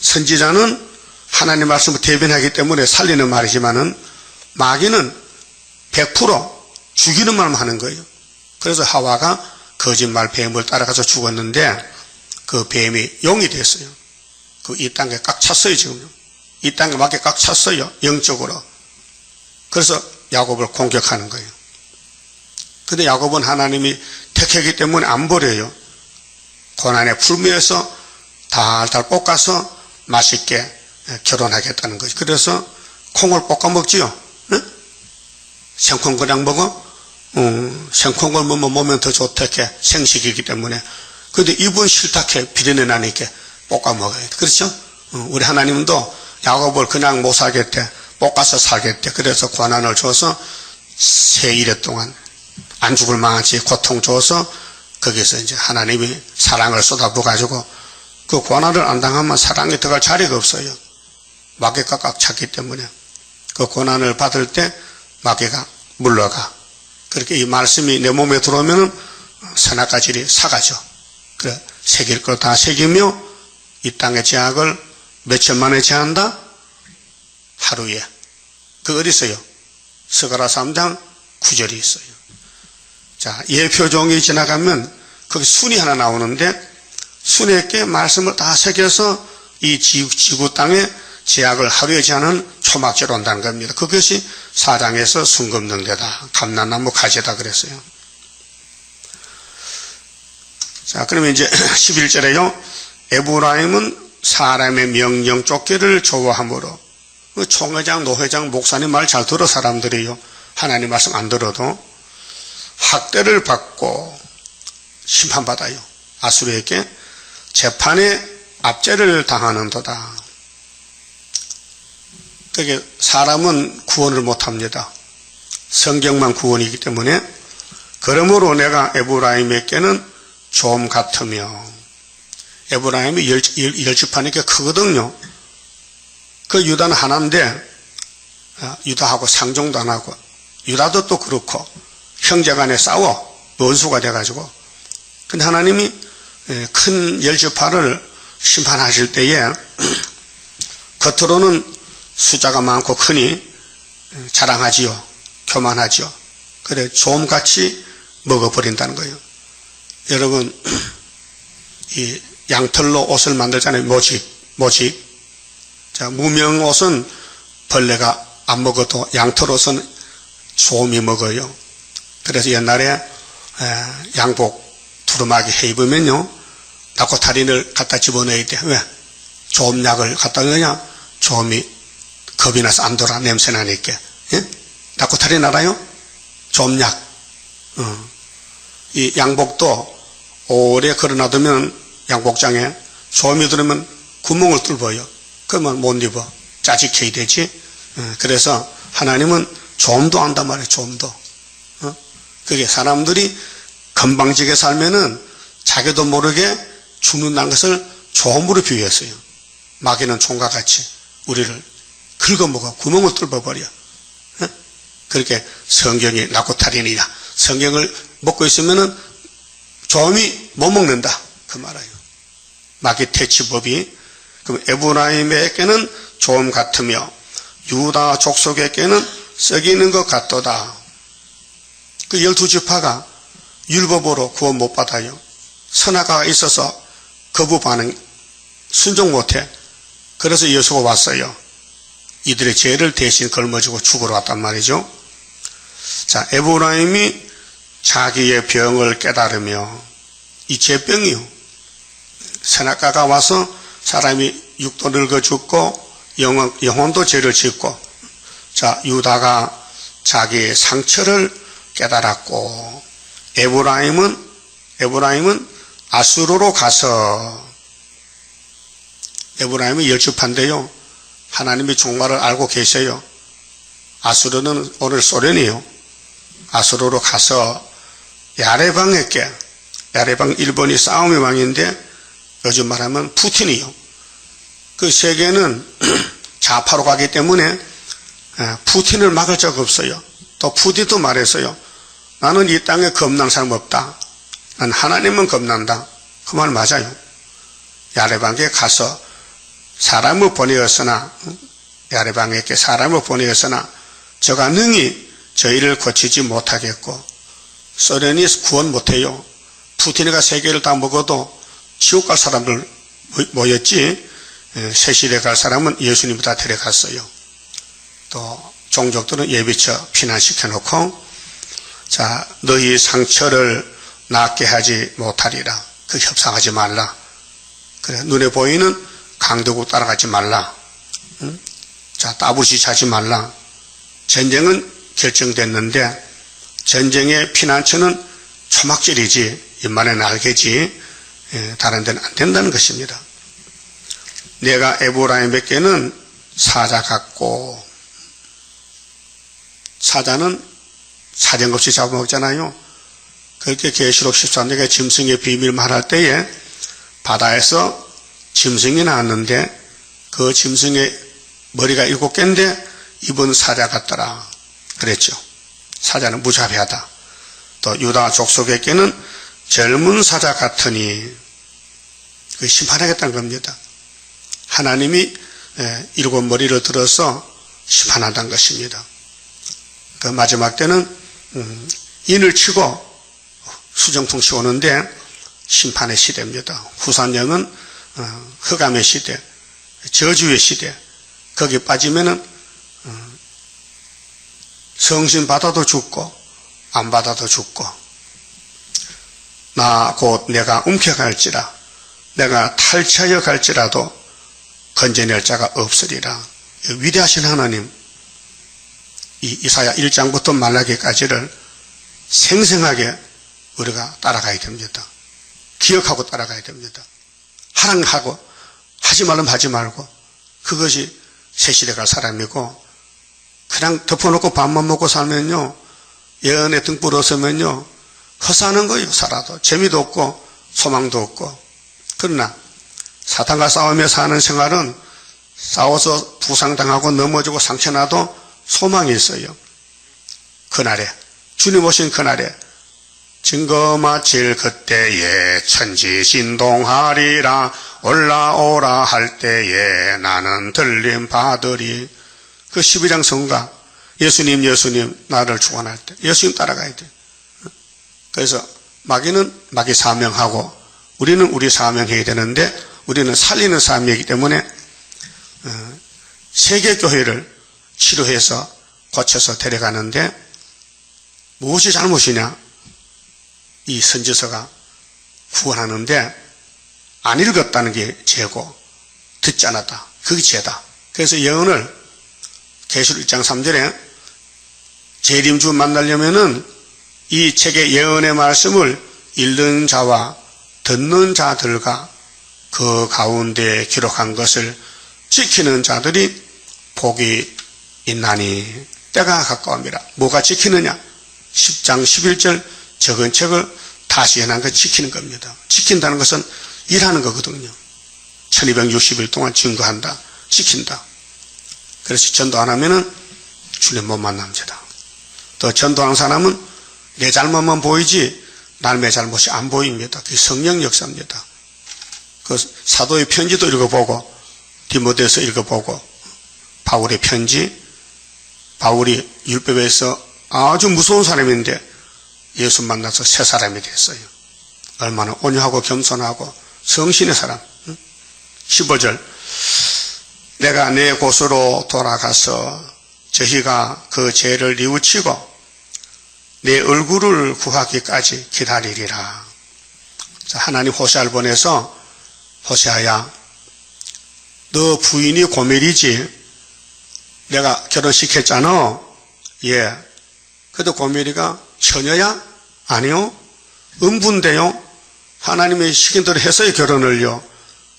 S1: 선지자는 하나님 말씀을 대변하기 때문에 살리는 말이지만은 마귀는 100% 죽이는 말만 하는 거예요. 그래서 하와가 거짓말 뱀을 따라가서 죽었는데 그 뱀이 용이 됐어요. 이 땅에 꽉 찼어요, 지금. 이 땅에 맞게 꽉 찼어요, 영적으로. 그래서 야곱을 공격하는 거예요. 근데 야곱은 하나님이 약하기 때문에 안 버려요. 고난의 풀무에서 달달 볶아서 맛있게 결혼하겠다는 거죠. 그래서 콩을 볶아 먹지요. 응? 생콩 그냥 먹어? 생콩을 먹으면 몸에 더 좋다게 생식이기 때문에. 근데 이분 싫다게 비린내 나니까 볶아 먹어야 돼. 그렇죠? 우리 하나님도 야곱을 그냥 못 살겠대. 볶아서 살겠대. 그래서 고난을 줘서 세일에 동안 안 죽을 만하지 고통 줘서 거기서 이제 하나님이 사랑을 쏟아부어가지고 그 고난을 안 당하면 사랑에 들어갈 자리가 없어요. 마귀가 꽉 찼기 때문에. 그 고난을 받을 때 마귀가 물러가. 그렇게 이 말씀이 내 몸에 들어오면 선악과질이 사가죠. 그래, 새길 걸 다 새기며 이 땅의 제약을 며칠 만에 제한다? 하루에. 그 어디 있어요? 스가랴 3장 9절이 있어요. 자, 예표종이 지나가면 거기 순이 하나 나오는데 순에게 말씀을 다 새겨서 이 지구 땅에 제약을 하루에 제하는 초막절로 온다는 겁니다. 그것이 4장에서 순금능대다. 감람나무 가지다 그랬어요. 자, 그러면 이제 11절에요. 에브라임은 사람의 명령 쫓기를 좋아하므로 총회장, 노회장, 목사님 말 잘 들어 사람들이요. 하나님 말씀 안 들어도 학대를 받고 심판받아요. 아수르에게 재판에 압제를 당하는도다. 그게 사람은 구원을 못합니다. 성경만 구원이기 때문에. 그러므로 내가 에브라임에게는 좀 같으며, 에브라임이 열지파니까 크거든요. 그 유다는 하나인데 유다하고 상종도 안 하고, 유다도 또 그렇고 형제간에 싸워 원수가 돼가지고. 근데 하나님이 큰 열지파를 심판하실 때에 겉으로는 숫자가 많고 크니 자랑하지요. 교만하지요. 그래 좀같이 먹어버린다는 거예요. 여러분, 이 양털로 옷을 만들잖아요. 모직. 자, 무명 옷은 벌레가 안 먹어도 양털 옷은 소음이 먹어요. 그래서 옛날에 양복 두루마기 해 입으면요, 낙고타린을 갖다 집어넣어야 돼. 왜? 조음약을 갖다 넣으냐? 조음이 겁이 나서 안 돌아. 냄새 나니까. 예? 낙고타린 알아요? 조음약. 이 양복도 오래 걸어놔두면 양복장에 조음이 들으면 구멍을 뚫어요. 그러면 못 입어. 짜직해야 되지. 그래서 하나님은 조음도 안단 말이에요. 조음도. 그게 사람들이 건방지게 살면은 자기도 모르게 죽는다는 것을 조음으로 비유했어요. 마귀는 총과 같이 우리를 긁어먹어 구멍을 뚫어버려. 그렇게 성경이 낙고탈인이냐. 성경을 먹고 있으면은 조음이 못 먹는다. 그 말이에요. 마귀 퇴치법이. 그럼 에브라임에게는 조음 같으며 유다 족속에게는 썩이는 것 같도다. 그 12지파가 율법으로 구원 못 받아요. 선악과가 있어서 거부 반응, 순종 못해. 그래서 예수가 왔어요. 이들의 죄를 대신 걸머지고 죽으러 왔단 말이죠. 자, 에브라임이 자기의 병을 깨달으며, 이 죄병이요. 선악과가 와서 사람이 육도 늙어 죽고 영혼도 죄를 짓고, 자, 유다가 자기의 상처를 깨달았고, 에브라임은 아수르로 가서, 에브라임이 열주파인데요. 하나님이 종말을 알고 계셔요. 아수르는 오늘 소련이에요. 아수르로 가서 야레방에게, 야레방 일본이 싸움의 왕인데 요즘 말하면 푸틴이요. 그 세계는 좌파로 가기 때문에 푸틴을 막을 적 없어요. 또 푸틴도 말했어요. 나는 이 땅에 겁난 사람 없다. 난 하나님은 겁난다. 그 말 맞아요. 야레방에 가서 사람을 보내었으나, 야레방에게 사람을 보내었으나 저가 능히 저희를 고치지 못하겠고, 소련이 구원 못해요. 푸틴이가 세계를 다 먹어도 지옥 갈 사람들 모였지, 세실에 갈 사람은 예수님이 다 데려갔어요. 또 종족들은 예비처 피난시켜놓고, 자, 너희 상처를 낫게 하지 못하리라. 그 협상하지 말라. 그래, 눈에 보이는 강도국 따라가지 말라. 응? 자, 따블시 하지 말라. 전쟁은 결정됐는데 전쟁의 피난처는 초막절이지 입만에 날개지 다른 데는 안 된다는 것입니다. 내가 에브라임에게는 사자 같고, 사자는 사정없이 잡아먹잖아요. 그렇게 계시록 13장에 짐승의 비밀 말할 때에 바다에서 짐승이 나왔는데 그 짐승의 머리가 7개인데 입은 사자 같더라 그랬죠. 사자는 무자비하다. 또 유다 족속에게는 젊은 사자 같으니 그 심판하겠다는 겁니다. 하나님이 7머리를 들어서 심판한다는 것입니다. 그 마지막 때는 인을 치고 수정풍치 오는데 심판의 시대입니다. 후산령은 흑암의 시대, 저주의 시대. 거기 빠지면은 성신 받아도 죽고 안 받아도 죽고, 나 곧 내가 움켜갈지라, 내가 탈취하여 갈지라도 건져낼 자가 없으리라. 위대하신 하나님, 이 이사야 1장부터 말라기까지를 생생하게 우리가 따라가야 됩니다. 기억하고 따라가야 됩니다. 하랑하고 하지 말면 하지 말고, 그것이 새 시대 갈 사람이고, 그냥 덮어놓고 밥만 먹고 살면요, 예언에 등불 없으면요 헛사는 거예요. 살아도 재미도 없고 소망도 없고. 그러나 사탄과 싸우며 사는 생활은 싸워서 부상당하고 넘어지고 상처나도 소망이 있어요. 그날에, 주님 오신 그날에 증거 마칠 그때에 천지 신동하리라. 올라오라 할 때에 나는 들림 받으리. 그 12장 성가, 예수님 나를 축원할 때 예수님 따라가야 돼. 그래서 마귀는 마귀 사명하고 우리는 우리 사명해야 되는데, 우리는 살리는 사명이기 때문에 세계교회를 치료해서 고쳐서 데려가는데 무엇이 잘못이냐? 이 선지서가 구원하는데 안 읽었다는 게 죄고, 듣지 않았다, 그게 죄다. 그래서 예언을 계시록 1장 3절에 재림주 만나려면은 이 책의 예언의 말씀을 읽는 자와 듣는 자들과 그 가운데 기록한 것을 지키는 자들이 복이 있나니. 때가 가까웁니다. 뭐가 지키느냐? 10장 11절 적은 책을 다시 해놓은 거 지키는 겁니다. 지킨다는 것은 일하는 거거든요. 1260일 동안 증거한다, 지킨다. 그래서 전도 안 하면은 주님 못 만납니다. 또 전도하는 사람은 내 잘못만 보이지 남의 잘못이 안 보입니다. 그게 성령 역사입니다. 그 사도의 편지도 읽어보고, 디모데서 읽어보고, 바울의 편지, 바울이 율법에서 아주 무서운 사람인데 예수 만나서 새 사람이 됐어요. 얼마나 온유하고 겸손하고 성신의 사람. 15절, 내가 내 곳으로 돌아가서 저희가 그 죄를 뉘우치고 내 얼굴을 구하기까지 기다리리라. 하나님 호세아를 보내서, 호세아야, 너 부인이 고멜이지? 내가 결혼시켰잖아. 예. 그래도 고멜이가 처녀야? 아니요. 음부인데요. 하나님이 시킨 대로 했어요, 결혼을요.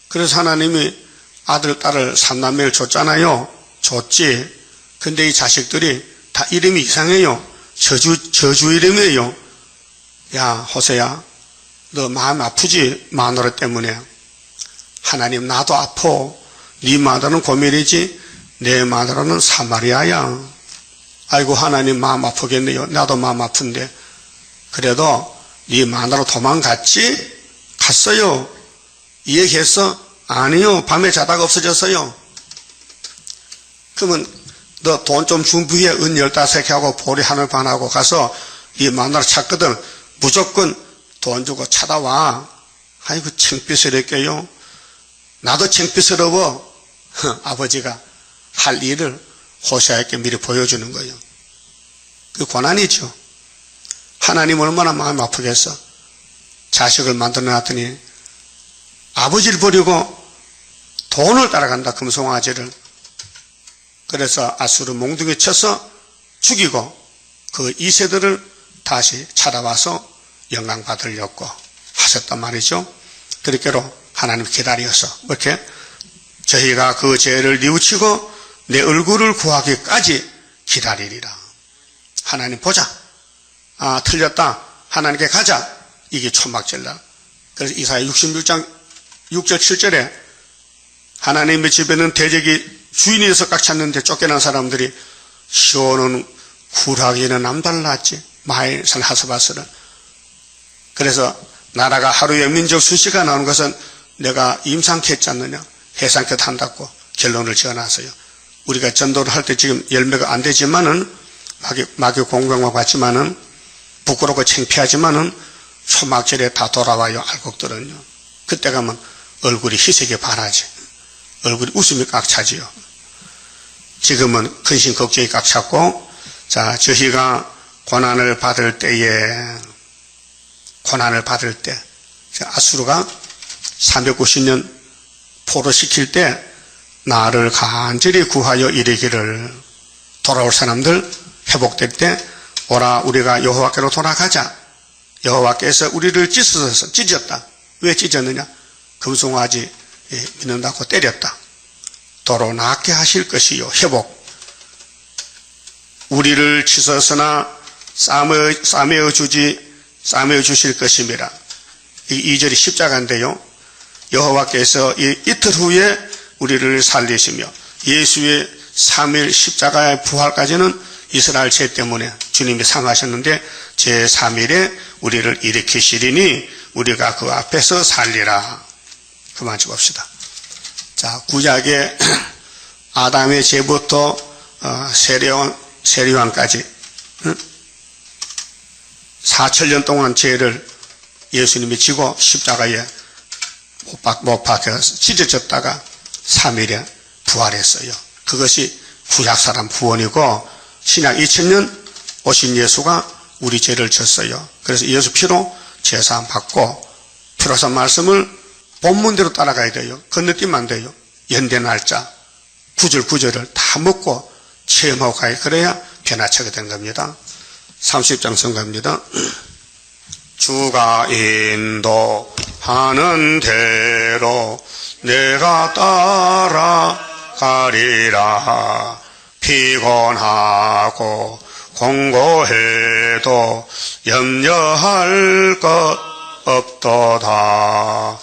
S1: 그래서 하나님이 아들, 딸을 3남매를 줬잖아요. 줬지. 근데 이 자식들이 다 이름이 이상해요. 저주 이름이에요. 야, 호세야, 너 마음 아프지? 마누라 때문에. 하나님, 나도 아파. 네 마누라는 고멜이지 내 마누라는 사마리아야. 아이고, 하나님 마음 아프겠네요. 나도 마음 아픈데. 그래도 네 마누라 도망갔지? 갔어요. 이 얘기했어? 아니요, 밤에 자다가 없어졌어요. 그러면 너 돈 좀 준비해. 은 15개 하고 보리 하늘 반하고 가서 네 마누라 찾거든. 무조건 돈 주고 찾아와. 아이고, 창피스럽게요. 나도 창피스러워. 아버지가 할 일을 호세아에게 미리 보여주는 거예요. 그 고난이죠. 하나님 얼마나 마음 아프겠어. 자식을 만들어 놨더니 아버지를 버리고 돈을 따라간다, 금송아지를. 그래서 아수르 몽둥이 쳐서 죽이고 그 2세들을 다시 찾아와서 영광 받으려고 하셨단 말이죠. 그렇게로 하나님 기다려서 이렇게 저희가 그 죄를 뉘우치고 내 얼굴을 구하기까지 기다리리라. 하나님 보자. 아, 틀렸다. 하나님께 가자. 이게 초막절날. 그래서 이사야 66장 6절 7절에 하나님의 집에는 대적이 주인이 돼서 꽉 찼는데 쫓겨난 사람들이 시온은 굴하기는 남달랐지. 마일산 하스바스는. 그래서 나라가 하루에 민족 수시가 나오는 것은 내가 임상케 했지 않느냐. 해상케 한다고 결론을 지어놨어요. 우리가 전도를 할 때 지금 열매가 안 되지만은 마귀 공경만 받지만은 부끄럽고 창피하지만은 초막절에 다 돌아와요. 알곡들은요. 그때 가면 얼굴이 희색이 반하지. 얼굴이 웃음이 꽉 차지요. 지금은 근심 걱정이 꽉 찼고, 자, 저희가 고난을 받을 때에 아수르가 390년 포로시킬 때 나를 간절히 구하여 이르기를, 돌아올 사람들 회복될 때 오라 우리가 여호와께로 돌아가자. 여호와께서 우리를 찢었다. 왜 찢었느냐? 금송아지 믿는다고 때렸다. 도로 낫게 하실 것이요. 회복. 우리를 찢었으나 싸매어 주실 것임이라. 이 2절이 십자가인데요. 여호와께서 이틀 후에 우리를 살리시며 예수의 3일 십자가의 부활까지는 이스라엘 죄 때문에 주님이 상하셨는데 제3일에 우리를 일으키시리니 우리가 그 앞에서 살리라. 그만 줍읍시다. 자, 구약의 아담의 죄부터 세례요한까지 4,000년 동안 죄를 예수님이 지고 십자가에 못 박혀서 찢어졌다가 3일에 부활했어요. 그것이 구약 사람 구원이고 신약 2000년 오신 예수가 우리 죄를 졌어요. 그래서 예수 피로 제사함 받고 피로서 말씀을 본문대로 따라가야 돼요. 건너뛰면 안 돼요. 연대 날짜 구절구절을 다 먹고 체험하고 가야 그래야 변화체가 된 겁니다. 30장 선가입니다. 주가 인도하는 대로 내가 따라가리라. 피곤하고 공고해도 염려할 것 없도다.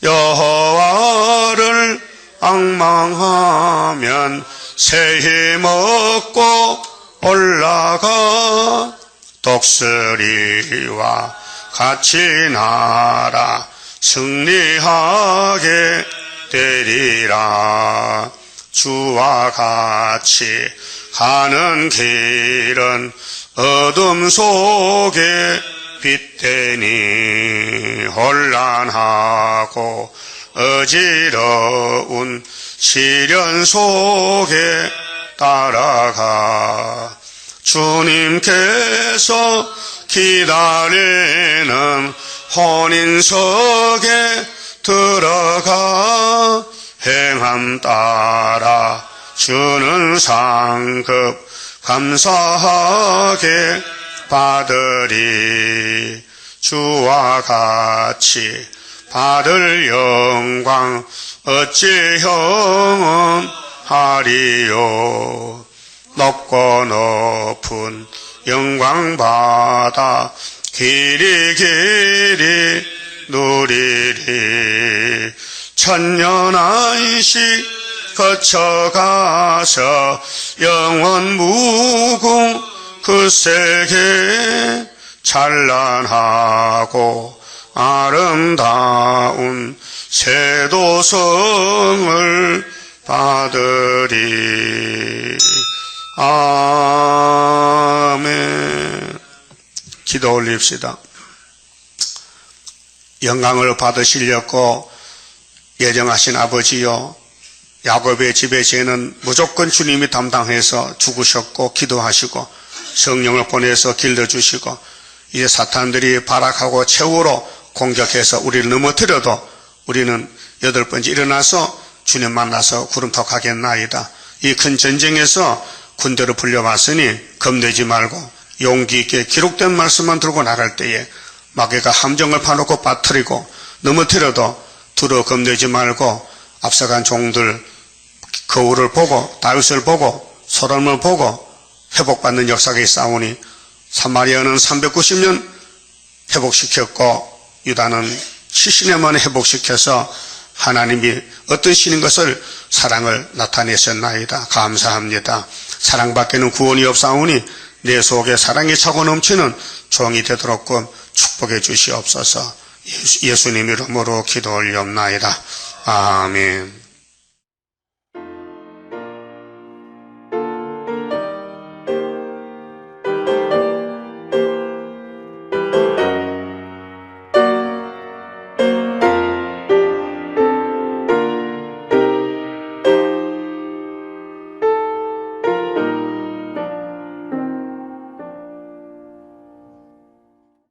S1: 여호와를 앙망하면 새 힘 얻고 올라가. 독수리와 같이 날아 승리하게 되리라. 주와 같이 가는 길은 어둠 속에 빛되니 혼란하고 어지러운 시련 속에 따라가. 주님께서 기다리는 혼인석에 들어가. 행함 따라 주는 상급 감사하게 받으리. 주와 같이 받을 영광 어찌 형언하리요. 높고 높은 영광 받아 길이 누리리. 천년 안식 거쳐가서 영원 무궁 그 세계 찬란하고 아름다운 세도성을 받으리. 아멘. 기도 올립시다. 영광을 받으시려고 예정하신 아버지요, 야곱의 집의 죄는 무조건 주님이 담당해서 죽으셨고 기도하시고 성령을 보내서 길러주시고 이제 사탄들이 발악하고 최후로 공격해서 우리를 넘어뜨려도 우리는 8번째 일어나서 주님 만나서 구름토 가겠나이다. 이 큰 전쟁에서 군대로 불려왔으니 겁내지 말고 용기 있게 기록된 말씀만 들고 나갈 때에 마귀가 함정을 파놓고 빠뜨리고 넘어뜨려도 두려워 겁내지 말고 앞서간 종들 거울을 보고 다윗을 보고 소돔을 보고 회복받는 역사가 있사오니 사마리아는 390년 회복시켰고 유다는 70년 만에 회복시켜서 하나님이 어떤 신인 것을 사랑을 나타내셨나이다. 감사합니다. 사랑밖에는 구원이 없사오니 내 속에 사랑이 차고 넘치는 종이 되도록 축복해 주시옵소서. 예수님 이름으로 기도 올리옵나이다. 아멘.